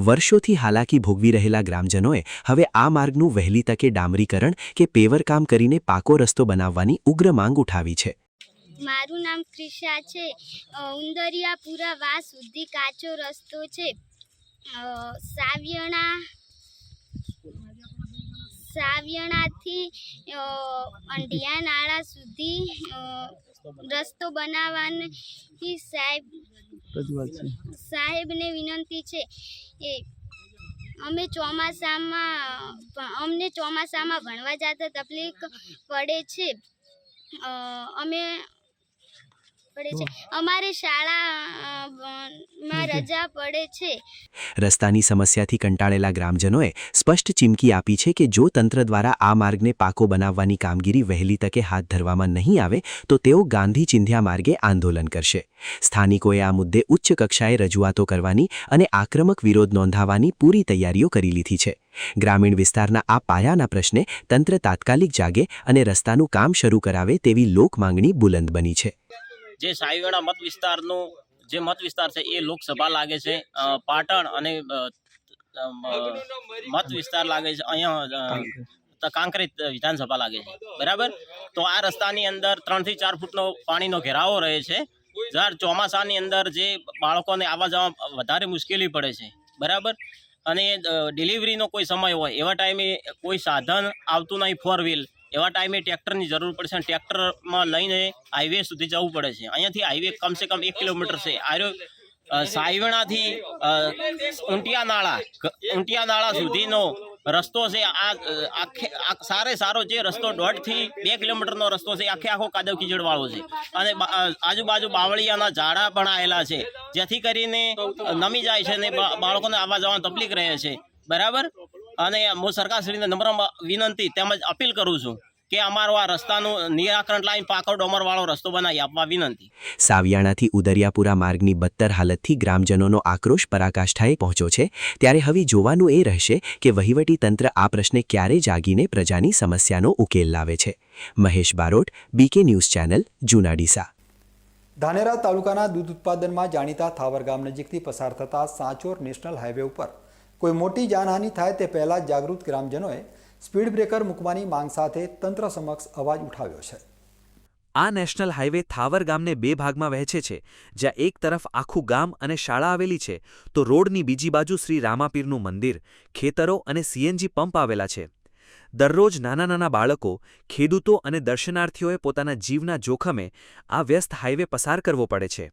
વર્ષોથી હાલાકી ભોગવી રહેલા ગ્રામજનોએ હવે આ માર્ગનું વહેલી તકે ડામરીકરણ કે પેવરકામ કરીને પાકો રસ્તો બનાવવાની ઉગ્ર માંગ ઉઠાવી છે. મારું નામ ક્રિશા છે. ઉંદરિયાપુરા વા સુધી કાચો રસ્તો છે. સાવિયાણાથી અંઢિયા નાળા સુધી રસ્તો બનાવવાની સાહેબને વિનંતી છે. અમને ચોમાસામાં ભણવા જતા તકલીફ પડે છે. અમારે શાળામાં રજા પડે છે. રસ્તાની સમસ્યાથી કંટાળેલા ગ્રામજનોએ સ્પષ્ટ ચીમકી આપી છે કે જો તંત્ર દ્વારા આ માર્ગને પાકો બનાવવાની કામગીરી વહેલી તકે હાથ ધરવામાં નહીં આવે તો તેઓ ગાંધી ચિંધ્યા માર્ગે આંદોલન કરશે. સ્થાનિકોએ આ મુદ્દે ઉચ્ચ કક્ષાએ રજૂઆતો કરવાની અને આક્રમક વિરોધ નોંધાવવાની પૂરી તૈયારીઓ કરી લીધી છે. ગ્રામીણ વિસ્તારના આ પાયાના પ્રશ્ને તંત્ર તાત્કાલિક જાગે અને રસ્તાનું કામ શરૂ કરાવે તેવી લોક માંગણી બુલંદ બની છે. જે સાવિયાણા મત વિસ્તાર છે એ લોકસભા લાગે છે, પાટણ અને મત વિસ્તાર લાગે છે અહીંયા કાંકરેજ વિધાનસભા લાગે છે. બરાબર, તો આ રસ્તાની અંદર 3 થી 4 ફૂટનો પાણીનો ઘેરાવો રહે છે. જ્યારે ચોમાસાની અંદર જે બાળકોને આવવા જવા વધારે મુશ્કેલી પડે છે. બરાબર, અને ડિલિવરીનો કોઈ સમય હોય એવા ટાઈમે કોઈ સાધન આવતું નહીં, 4 વ્હીલ, એવા ટાઈમે ટ્રેક્ટરની જરૂર પડશે અને ટ્રેક્ટરમાં લઈને હાઈવે સુધી જવું પડે છે. અહીંયાથી હાઈવે કમસે કમ 1 કિલોમીટર છે. સાવિયાણાથી ઊંટિયા નાળા સુધીનો રસ્તો છે. આ સારો જે રસ્તો 1.5 થી 2 કિલોમીટરનો રસ્તો છે, આખો કાદવ કીચડવાળો છે અને આજુબાજુ બાવળિયાના ઝાડા પણ આવેલા છે, જેથી કરીને નમી જાય છે અને બાળકોને આવવા જવાની તકલીફ રહે છે. બરાબર, અને હું સરકારશ્રીને નમ્ર વિનંતી તેમજ અપીલ કરું છું કે અમારો આ રસ્તાનું નિરાકરણ લાવીને પાકો ડોમરવાળો રસ્તો બનાવી આપવા વિનંતી. સાવિયાણાથી ઉદરિયાપુરા માર્ગની બદતર હાલતથી ગ્રામજનોનો આક્રોશ પરાકાષ્ઠાએ પહોંચ્યો છે. ત્યારે હવે જોવાનું એ રહેશે કે વહીવટી તંત્ર આ પ્રશ્ને ક્યારે જાગીને પ્રજાની સમસ્યાનો ઉકેલ લાવે છે. Mahesh Barot, BK news channel, Juna Deesa. Dhanera તાલુકાના દૂધ ઉત્પાદનમાં જાણીતા થાવર ગામ નજીકથી પસાર થતા સાંચોર નેશનલ હાઈવે ઉપર કોઈ મોટી જાનહાનિ થાય તે પહેલાં જાગૃત ગ્રામજનોએ સ્પીડ બ્રેકર મૂકવાની માંગ સાથે તંત્ર સમક્ષ અવાજ ઉઠાવ્યો છે. આ નેશનલ હાઈવે થાવર ગામને 2 ભાગમાં વહેંચે છે, જ્યાં એક તરફ આખું ગામ અને શાળા આવેલી છે તો રોડની બીજી બાજુ શ્રી રામાપીરનું મંદિર, ખેતરો અને સીએનજી પંપ આવેલા છે. દરરોજ નાના બાળકો, ખેડૂતો અને દર્શનાર્થીઓએ પોતાના જીવના જોખમે આ વ્યસ્ત હાઈવે પસાર કરવો પડે છે.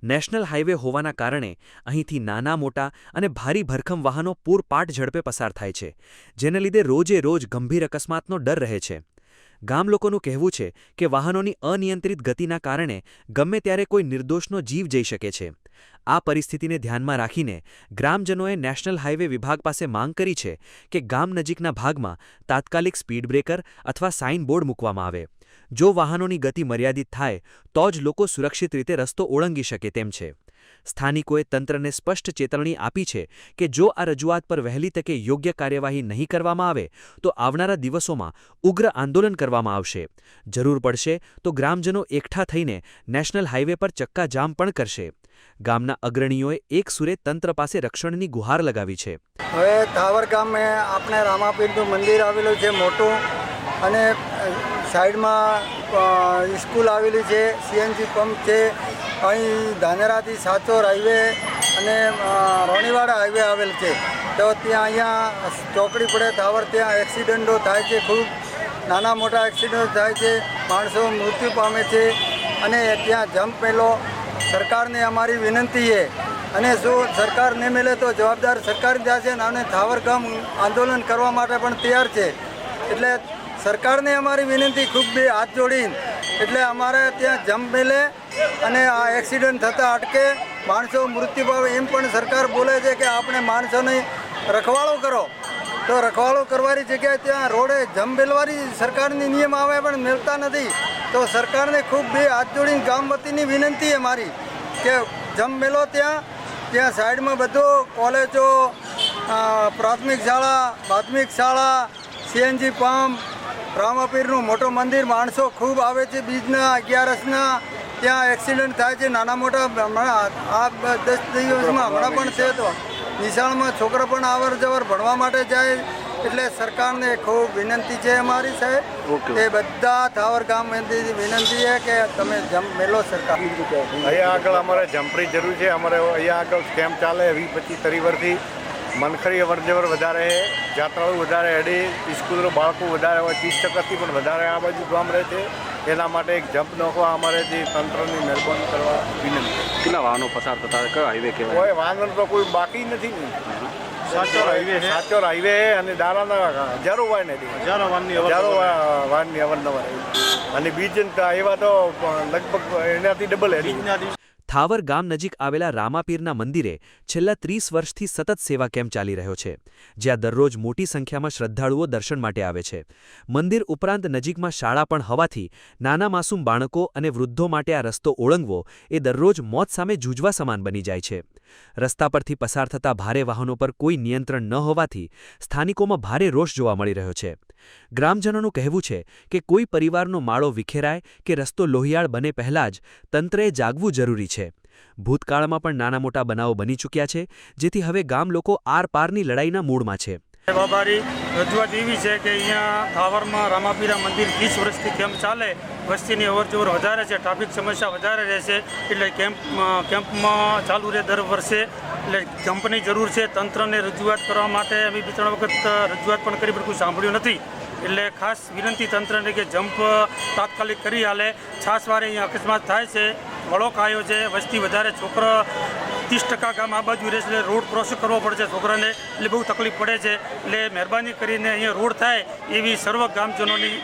નેશનલ હાઈવે હોવાના કારણે અહીંથી નાના મોટા અને ભારી ભરખમ વાહનો પૂરપાટ ઝડપે પસાર થાય છે, જેને લીધે રોજે રોજ ગંભીર અકસ્માતનો ડર રહે છે. ગામ લોકોનું કહેવું છે કે વાહનોની અનિયંત્રિત ગતિના કારણે ગમે ત્યારે કોઈ નિર્દોષનો જીવ જઈ શકે છે. આ પરિસ્થિતિને ધ્યાનમાં રાખીને ગ્રામજનોએ નેશનલ હાઈવે વિભાગ પાસે માંગ કરી છે કે ગામ નજીકના ભાગમાં તાત્કાલિક સ્પીડ બ્રેકર અથવા સાઇન બોર્ડ મૂકવામાં આવે. જો વાહનોની ગતિ મર્યાદિત થાય તો જ લોકો સુરક્ષિત રીતે રસ્તો ઓળંગી શકે તેમ છે. સ્થાનિકોએ તંત્રને સ્પષ્ટ ચેતવણી આપી છે કે જો આ રજૂઆત પર વહેલી તકે યોગ્ય કાર્યવાહી નહીં કરવામાં આવે તો આવનારા દિવસોમાં ઉગ્ર આંદોલન કરવામાં આવશે. જરૂર પડશે તો ગ્રામજનો એકઠા થઈને નેશનલ હાઇવે પર ચક્કાજામ પણ કરશે. ગામના અગ્રણીઓએ એક સુરે તંત્ર પાસે રક્ષણની ગુહાર લગાવી છે. હવે થાવર ગામે આપણે રામાપીરનું મંદિર આવેલું છે મોટું, અને સાઈડમાં સ્કૂલ આવેલી છે, CNG પંપ છે. અહીં ધાનેરાથી સાચોર હાઈવે અને રોણીવાડા હાઈવે આવેલ છે. તો ત્યાં અહીંયા ચોકડી પડે થાવર, ત્યાં એક્સિડન્ટો થાય છે, ખૂબ નાના મોટા એક્સિડન્ટો થાય છે, માણસો મૃત્યુ પામે છે. અને ત્યાં જમ્પ મેલો સરકારને અમારી વિનંતી છે, અને જો સરકાર નહીં મળે તો જવાબદાર સરકાર ત્યાં છે, અને થાવર ગામ આંદોલન કરવા માટે પણ તૈયાર છે. એટલે સરકારને અમારી વિનંતી ખૂબ બે હાથ જોડીને, એટલે અમારે ત્યાં જમ્પ મેલે અને આ એક્સિડન્ટ થતાં અટકે, માણસો મૃત્યુ પામે. એમ પણ સરકાર બોલે છે કે આપણે માણસોને રખવાળો કરો, તો રખવાળો કરવાની જગ્યાએ ત્યાં રોડે જમ્પ મેળવાની સરકારની નિયમ આવે પણ મેળતા નથી. તો સરકારને ખૂબ બે હાથ જોડીને ગામ વતીની વિનંતી છે મારી કે જમ્પ મેળો ત્યાં સાઈડમાં બધું કોલેજો, પ્રાથમિક શાળા, માધ્યમિક શાળા, CNG પંપ, રામાપીરનું મોટું મંદિર, માણસો ખૂબ આવે છે બીજના 11સના. ત્યાં એક્સિડન્ટ થાય છે નાના મોટા. આ 10 દિવસમાં હમણાં પણ છે, તો નિશાળમાં છોકરા પણ આવર જવર ભણવા માટે જાય. એટલે સરકારને ખૂબ વિનંતી છે અમારી સાહેબ, એ બધા થાવર ગામ વિનંતી છે કે તમે જમ્પ મેલો સરકાર. અહીંયા આગળ અમારે જમ્પની જરૂર છે. અમારે અહીંયા આગળ કેમ્પ ચાલે 20-25 વર્ષથી. મનખરી અવરજવર વધારે છે, જાત્રાળુ વધારે હેડી, સ્કૂલનો બાળકો વધારે હોય, 30%થી પણ વધારે આ બાજુ ગામ રહે છે. એના માટે એક જમ્પ નાખવા અમારે જે તંત્રની મહેરબાની કરવા વિનંતી. કેટલા વાહનો પસાર થતા કયો હાઈવે કહેવાય? કોઈ વાહન તો કોઈ બાકી નથી ને. સાચોર હાઈવે અને દારાના હજારો વાહનની અવરનવર, અને બીજ એવા તો લગભગ એનાથી ડબલ હેડી. થાવર ગામ નજીક આવેલા રામાપીરના મંદિરે છેલ્લા 30 વર્ષથી સતત સેવા કેમ્પ ચાલી રહ્યો છે, જ્યાં દરરોજ મોટી સંખ્યામાં શ્રદ્ધાળુઓ દર્શન માટે આવે છે. મંદિર ઉપરાંત નજીકમાં શાળા પણ હોવાથી નાના માસૂમ બાળકો અને વૃદ્ધો માટે આ રસ્તો ઓળંગવો એ દરરોજ મોત સામે જૂજવા સમાન બની જાય છે. રસ્તા પરથી પસાર થતા ભારે વાહનો પર કોઈ નિયંત્રણ ન હોવાથી સ્થાનિકોમાં ભારે રોષ જોવા મળી રહ્યો છે. ગ્રામજનોનું કહેવું છે કે કોઈ પરિવારનો માળો વિખેરાય કે રસ્તો લોહિયાળ બને પહેલાં જ તંત્રએ જાગવું જરૂરી છે. ભૂતકાળમાં પણ નાના મોટા બનાવો બની ચૂક્યા છે, જેથી હવે ગામ લોકો આરપારની લડાઈના મૂડમાં છે. બાબારી રજૂઆત એવી છે કે અહીંયા થાવરમાં રામાપીરા મંદિર 30 વર્ષથી કેમ્પ ચાલે, વસ્તીની અવરજવર વધારે છે, ટ્રાફિક સમસ્યા વધારે રહેશે, એટલે કેમ્પમાં ચાલુ રહે દર વર્ષે. એટલે જમ્પની જરૂર છે. તંત્રને રજૂઆત કરવા માટે અમે 2-3 વખત રજૂઆત પણ કરી, પણ કોઈ સાંભળ્યું નથી. એટલે ખાસ વિનંતી તંત્રને કે જમ્પ તાત્કાલિક કરી હાલે. છાસવારે અહીંયા અકસ્માત થાય છે, વળોક આવ્યો છે, વસ્તી વધારે, છોકરા 30% ગામ આ બાજુ રહે છે, એટલે રોડ ક્રોસ કરવો પડે છે છોકરાને, એટલે બહુ તકલીફ પડે છે. એટલે મહેરબાની કરીને અહીંયા રોડ થાય એવી સર્વ ગામજનોની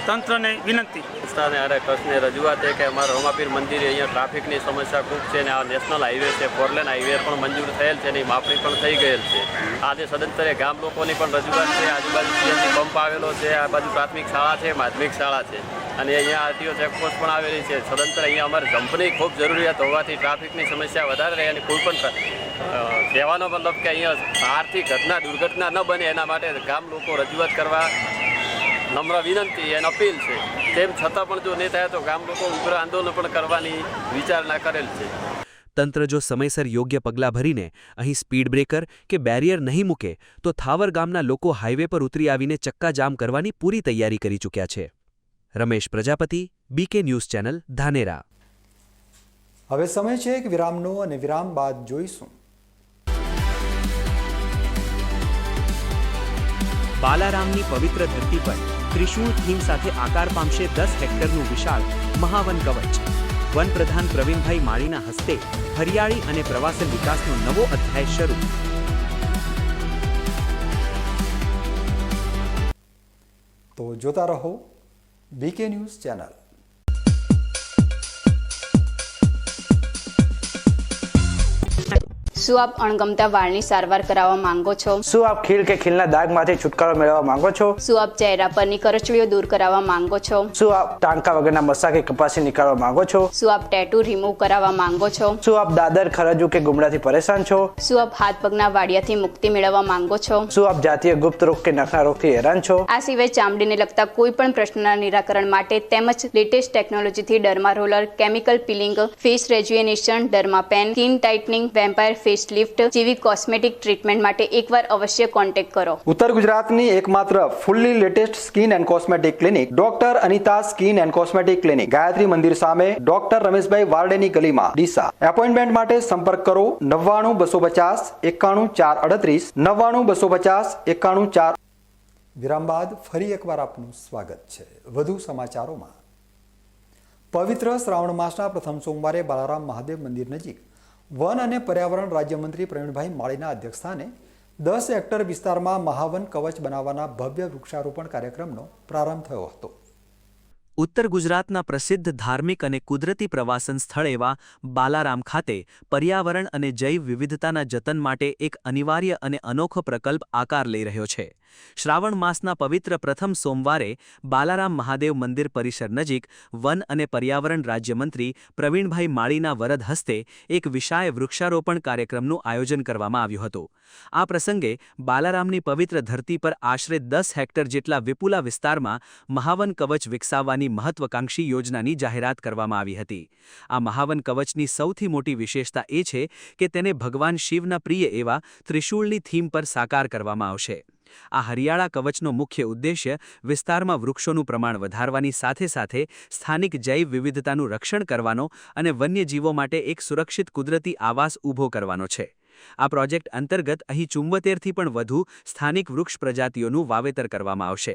તંત્રને વિનંતી. સંસ્થાને અરે કચ્છને રજૂઆત છે કે અમારા રામાપીર મંદિરે અહીંયા ટ્રાફિકની સમસ્યા ખૂબ છે, ને આ નેશનલ હાઈવે છે, 4 લેન હાઈવે પણ મંજૂર થયેલ છે, એની માપણી પણ થઈ ગયેલ છે. આજે સદંતરે ગામ લોકોની પણ રજૂઆત છે. આજુબાજુ CNG પંપ આવેલો છે, આ બાજુ પ્રાથમિક શાળા છે, માધ્યમિક શાળા છે, અને અહીંયા RTO ચેકપોસ્ટ પણ આવેલી છે. સદંતર અહીંયા અમારે જમ્પની ખૂબ જરૂરિયાત હોવાથી ટ્રાફિકની સમસ્યા વધારે રહે, અને કોઈ પણ કહેવાનો મતલબ કે અહીંયા આર્થિક ઘટના દુર્ઘટના ન બને એના માટે ગામ લોકો રજૂઆત કરવા નમ્ર વિનંતી અને અપીલ છે. તેમ છતાં પણ જો નહીં થાય તો ગામ લોકો ઉગ્ર આંદોલન પણ કરવાની વિચારણા કરેલ છે. તંત્ર જો સમયસર યોગ્ય પગલાં ભરીને અહીં સ્પીડ બ્રેકર કે બેરિયર નહીં મૂકે તો થાવર ગામના લોકો હાઈવે પર ઉતરી આવીને ચક્કાજામ કરવાની પૂરી તૈયારી કરી ચૂક્યા છે. Ramesh Prajapati, BK news channel, Dhanera. હવે સમય છે એક વિરામનો, અને વિરામ બાદ જોઈશું. બાલારામની પવિત્ર ધરતી પર ત્રિશૂળ થીમ સાથે આકાર પામશે 10 હેક્ટરનું વિશાળ મહાવન કવચ. વનપ્રધાન પ્રવીણભાઈ માળીના હસ્તે હરિયાળી અને પ્રવાસન વિકાસનો નવો અધ્યાય શરૂ. તો જોતા રહો BK ન્યૂઝ ચેનલ. શું આપ અણગમતા વાળની સારવાર કરાવવા માંગો છો? શું આપ ખીલ કે ખીલના દાગમાંથી છુટકારો મેળવવા માંગો છો? શું આપ ચહેરા પરની કરચલીઓ દૂર કરાવવા માંગો છો? શું આપ ટાંકા વગરના મસા કે કપાસી નીકાળવા માંગો છો? શું આપ ટેટુ રિમૂવ કરાવવા માંગો છો? શું આપ દાદર ખરજુ કે ગુમડાથી પરેશાન છો? શું આપ હાથ પગના વાડિયાથી મુક્તિ મેળવવા માંગો છો? શું આપ જાતીય ગુપ્ત રોગ કે નખના રોગથી હેરાન છો? આ સિવાય ચામડીને લગતા કોઈ પણ પ્રશ્નના નિરાકરણ માટે તેમજ લેટેસ્ટ ટેકનોલોજીથી derma roller, chemical peeling, face rejuvenation, derma pen, skin tightening, vampire face lift જેવી કોસ્મેટિક ટ્રીટમેન્ટ માટે એકવાર અવશ્ય કોન્ટેક્ટ કરો. ઉત્તર ગુજરાતની એકમાત્ર fully latest skin and cosmetic clinic doctor Anita skin and cosmetic clinic, Gayatri Mandir સામે, ડોક્ટર રમેશભાઈ વારડેની ગલીમાં, ડીસા. એપોઇન્ટમેન્ટ માટે સંપર્ક કરો 99 250 91 438 99 250 91 4. વિરામ બાદ ફરી એકવાર આપનું સ્વાગત છે. વધુ સમાચારોમાં. પવિત્ર શ્રાવણ માસના પ્રથમ સોમવારે બાલારામ મહાદેવ મંદિર નજીક વન અને પર્યાવરણ રાજ્યમંત્રી પ્રવીણભાઈ માળીના અધ્યક્ષસ્થાને 10 હેક્ટર વિસ્તારમાં મહાવન કવચ બનાવવાના ભવ્ય વૃક્ષારોપણ કાર્યક્રમનો પ્રારંભ થયો હતો. ઉત્તર ગુજરાતના પ્રસિદ્ધ ધાર્મિક અને કુદરતી પ્રવાસન સ્થળ એવા બાલારામ ખાતે પર્યાવરણ અને જૈવ વિવિધતાના જતન માટે એક અનિવાર્ય અને અનોખો પ્રકલ્પ આકાર લઈ રહ્યો છે. શ્રાવણ માસના પવિત્ર પ્રથમ સોમવારે બાલારામ મહાદેવ મંદિર પરિસર નજીક વન અને પર્યાવરણ રાજ્યમંત્રી પ્રવીણભાઈ માળીના વરદ હસ્તે એક વિશાળ વૃક્ષારોપણ કાર્યક્રમનું આયોજન કરવામાં આવ્યું હતું. આ પ્રસંગે બાલારામની પવિત્ર ધરતી પર આશરે 10 હેક્ટર જેટલા વિપુલા વિસ્તારમાં મહાવન કવચ વિકસાવવાની મહત્વાકાંક્ષી યોજનાની જાહેરાત કરવામાં આવી હતી. આ મહાવન કવચની સૌથી મોટી વિશેષતા એ છે કે તેને ભગવાન શિવના પ્રિય એવા ત્રિશૂળની થીમ પર સાકાર કરવામાં આવશે. આ હરિયાળા કવચનો મુખ્ય ઉદ્દેશ્ય વિસ્તારમાં વૃક્ષોનું પ્રમાણ વધારવાની સાથે સાથે સ્થાનિક જૈવ વિવિધતાનું રક્ષણ કરવાનો અને વન્યજીવો માટે એક સુરક્ષિત કુદરતી આવાસ ઊભો કરવાનો છે. આ પ્રોજેક્ટ અંતર્ગત અહીં 74થી પણ વધુ સ્થાનિક વૃક્ષ પ્રજાતિઓનું વાવેતર કરવામાં આવશે.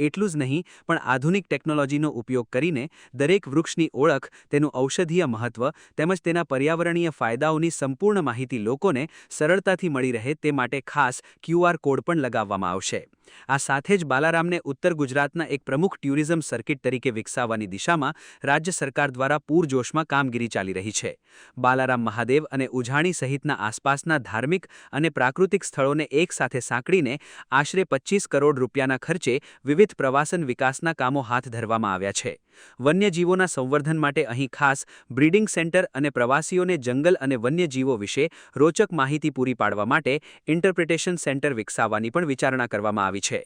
એટલું જ નહીં પણ આધુનિક ટેકનોલોજીનો ઉપયોગ કરીને દરેક વૃક્ષની ઓળખ, તેનું ઔષધીય મહત્વ તેમજ તેના પર્યાવરણીય ફાયદાઓની સંપૂર્ણ માહિતી લોકોને સરળતાથી મળી રહે તે માટે ખાસ QR કોડ પણ લગાવવામાં આવશે. આ સાથે જ બાલારામને ઉત્તર ગુજરાતના એક પ્રમુખ ટુરિઝમ સર્કિટ તરીકે વિકસાવવાની દિશામાં રાજ્ય સરકાર દ્વારા પૂરજોશમાં કામગીરી ચાલી રહી છે. બાલારામ મહાદેવ અને ઉજાણી સહિતના આસપાસના ધાર્મિક અને પ્રાકૃતિક સ્થળોને એકસાથે સાંકળીને આશરે 25 કરોડ રૂપિયાના ખર્ચે વિવિધ પ્રવાસન વિકાસના કામો હાથ ધરવામાં આવ્યા છે. વન્યજીવોના સંવર્ધન માટે અહીં ખાસ બ્રીડિંગ સેન્ટર અને પ્રવાસીઓને જંગલ અને વન્યજીવો વિશે રોચક માહિતી પૂરી પાડવા માટે ઇન્ટરપ્રિટેશન સેન્ટર વિકસાવવાની પણ વિચારણા કરવામાં આવી છે.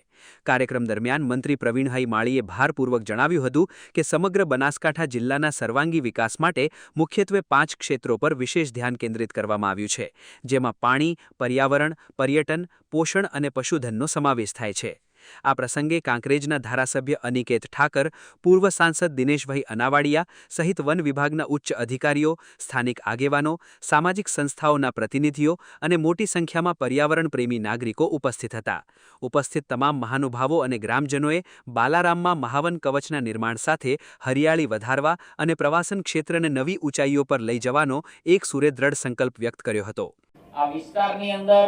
કાર્યક્રમ દરમિયાન મંત્રી પ્રવીણભાઈ માળીએ ભારપૂર્વક જણાવ્યું હતું કે સમગ્ર બનાસકાંઠા જિલ્લાના સર્વાંગી વિકાસ માટે મુખ્યત્વે 5 ક્ષેત્રો પર વિશેષ ધ્યાન કેન્દ્રિત કરવામાં આવ્યું છે, જેમાં પાણી, પર્યાવરણ, પર્યટન, પોષણ અને પશુધનનો સમાવેશ થાય છે. આ પ્રસંગે કાંકરેજના ધારાસભ્ય અનિકેત ઠાકર, પૂર્વ સાંસદ દિનેશભાઈ અનાવાડિયા સહિત વન વિભાગના ઉચ્ચ અધિકારીઓ, સ્થાનિક આગેવાનો, સામાજિક સંસ્થાઓના પ્રતિનિધિઓ અને મોટી સંખ્યામાં પર્યાવરણ પ્રેમી નાગરિકો ઉપસ્થિત હતા. ઉપસ્થિત તમામ મહાનુભાવો અને ગ્રામજનોએ બાલારામમાં મહાવન કવચના નિર્માણ સાથે હરિયાળી વધારવા અને પ્રવાસન ક્ષેત્રને નવી ઊંચાઈઓ પર લઈ જવાનો એક સુરે દ્રઢ સંકલ્પ વ્યક્ત કર્યો હતો. આ વિસ્તારની અંદર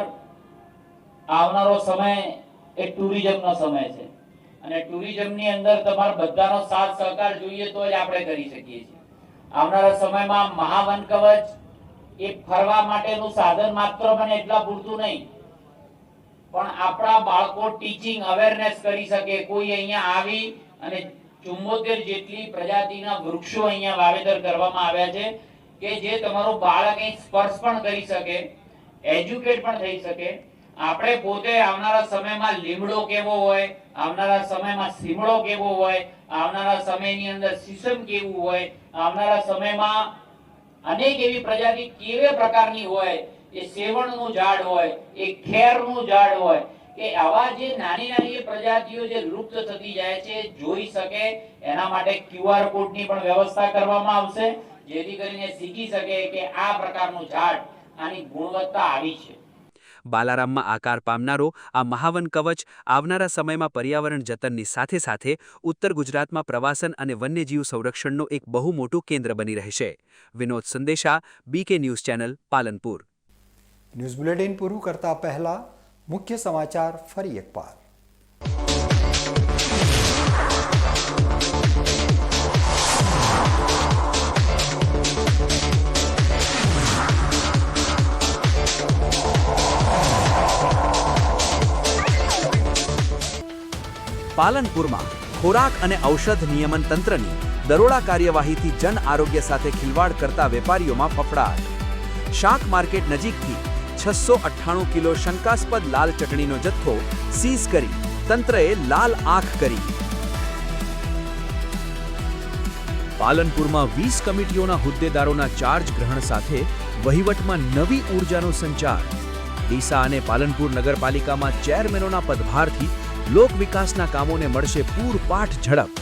આવનારો સમય એ ટુરિઝમનો સમય છે અને ટુરિઝમની અંદર તમારા બધાનો સાથ સહકાર જોઈએ તો જ આપણે કરી શકીએ છીએ. આવનારા સમયમાં મહાવન કવચ એ ફરવા માટેનું સાધન માત્ર મને એટલા પૂરતું નહીં, પણ આપણા બાળકો ટીચિંગ અવેરનેસ કરી શકે. કોઈ અહીંયા આવી અને 74 જેટલી પ્રજાતિના વૃક્ષો અહીંયા વાવેતર કરવામાં આવ્યા છે કે જે તમારું બાળક અહીં સ્પર્શ પણ કરી શકે, એજ્યુકેટ પણ થઈ શકે. આપણે પોતે આવનારા સમયમાં લીમડો કેવો હોય, આવનારા સમયમાં સીમડો કેવો હોય, આવનારા સમયની અંદર સીસમ કેવું હોય, આવનારા સમયમાં અનેક એવી પ્રજાતિ કેવા પ્રકારની હોય, એ સેવણનું ઝાડ હોય, એ ખેરનું ઝાડ હોય, કે આવા જે નાની નાની પ્રજાતિઓ જે લુપ્ત થતી જાય છે જોઈ શકે એના માટે QR કોડની પણ વ્યવસ્થા કરવામાં આવશે, જેથી કરીને શીખી શકે કે આ પ્રકારનું ઝાડ, આની ગુણવત્તા આવી છે. બાલારામમાં આકાર પામનારો આ મહાવન કવચ આવનારા સમયમાં પર્યાવરણ જતનની સાથે સાથે ઉત્તર ગુજરાતમાં પ્રવાસન અને વન્યજીવ સંરક્ષણનો એક બહુ મોટું કેન્દ્ર બની રહેશે. વિનોદ સંદેશા, BK news channel, Palanpur. News bulletin પૂરું કરતા પહેલા મુખ્ય સમાચાર ફરી એકવાર. પાલનપુરમાં ખોરાક અને ઔષધ નિયમન તંત્રની દરોડા કાર્યવાહીથી જન આરોગ્ય સાથે ખિલવાડ કરતા વેપારીઓમાં ફફડાટ. શાક માર્કેટ નજીકથી 698 કિલો શંકાસ્પદ લાલ ચટણીનો જથ્થો સીઝ કરી તંત્રએ લાલ આંખ કરી. પાલનપુરમાં 20 કમિટીઓના હોદ્દેદારોના ચાર્જ ગ્રહણ સાથે વહીવટમાં નવી ઊર્જાનો સંચાર. ડીસા અને પાલનપુર નગરપાલિકામાં ચેરમેનોના પદભારથી લોક વિકાસના કામોને મળશે પૂરપાટ ઝડપ.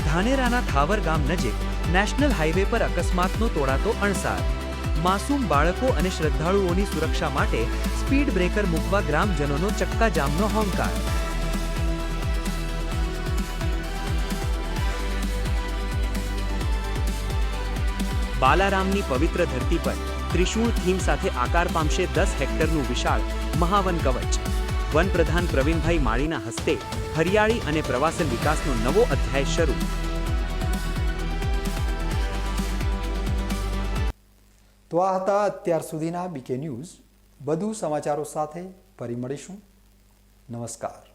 ધાનેરાના થાવર ગામ નજીક નેશનલ હાઈવે પર અકસ્માતનો તોડાતો અણસાર. માસૂમ બાળકો અને શ્રદ્ધાળુઓની સુરક્ષા માટે સ્પીડ બ્રેકર મૂકવા ગ્રામજનોનો ચક્કાજામનો હોંકાર. બાલારામની પવિત્ર ધરતી પર ત્રિશૂળ થીમ સાથે આકાર પામશે 10 હેક્ટરનું વિશાળ મહાવન કવચ. વન પ્રધાન પ્રવીણભાઈ માળીના હસ્તે હરિયાળી અને પ્રવાસન વિકાસનો નવો અધ્યાય શરૂ. તો આ હતા અત્યાર સુધીના બીકે ન્યૂઝ. વધુ સમાચારો સાથે ફરી મળીશું. નમસ્કાર.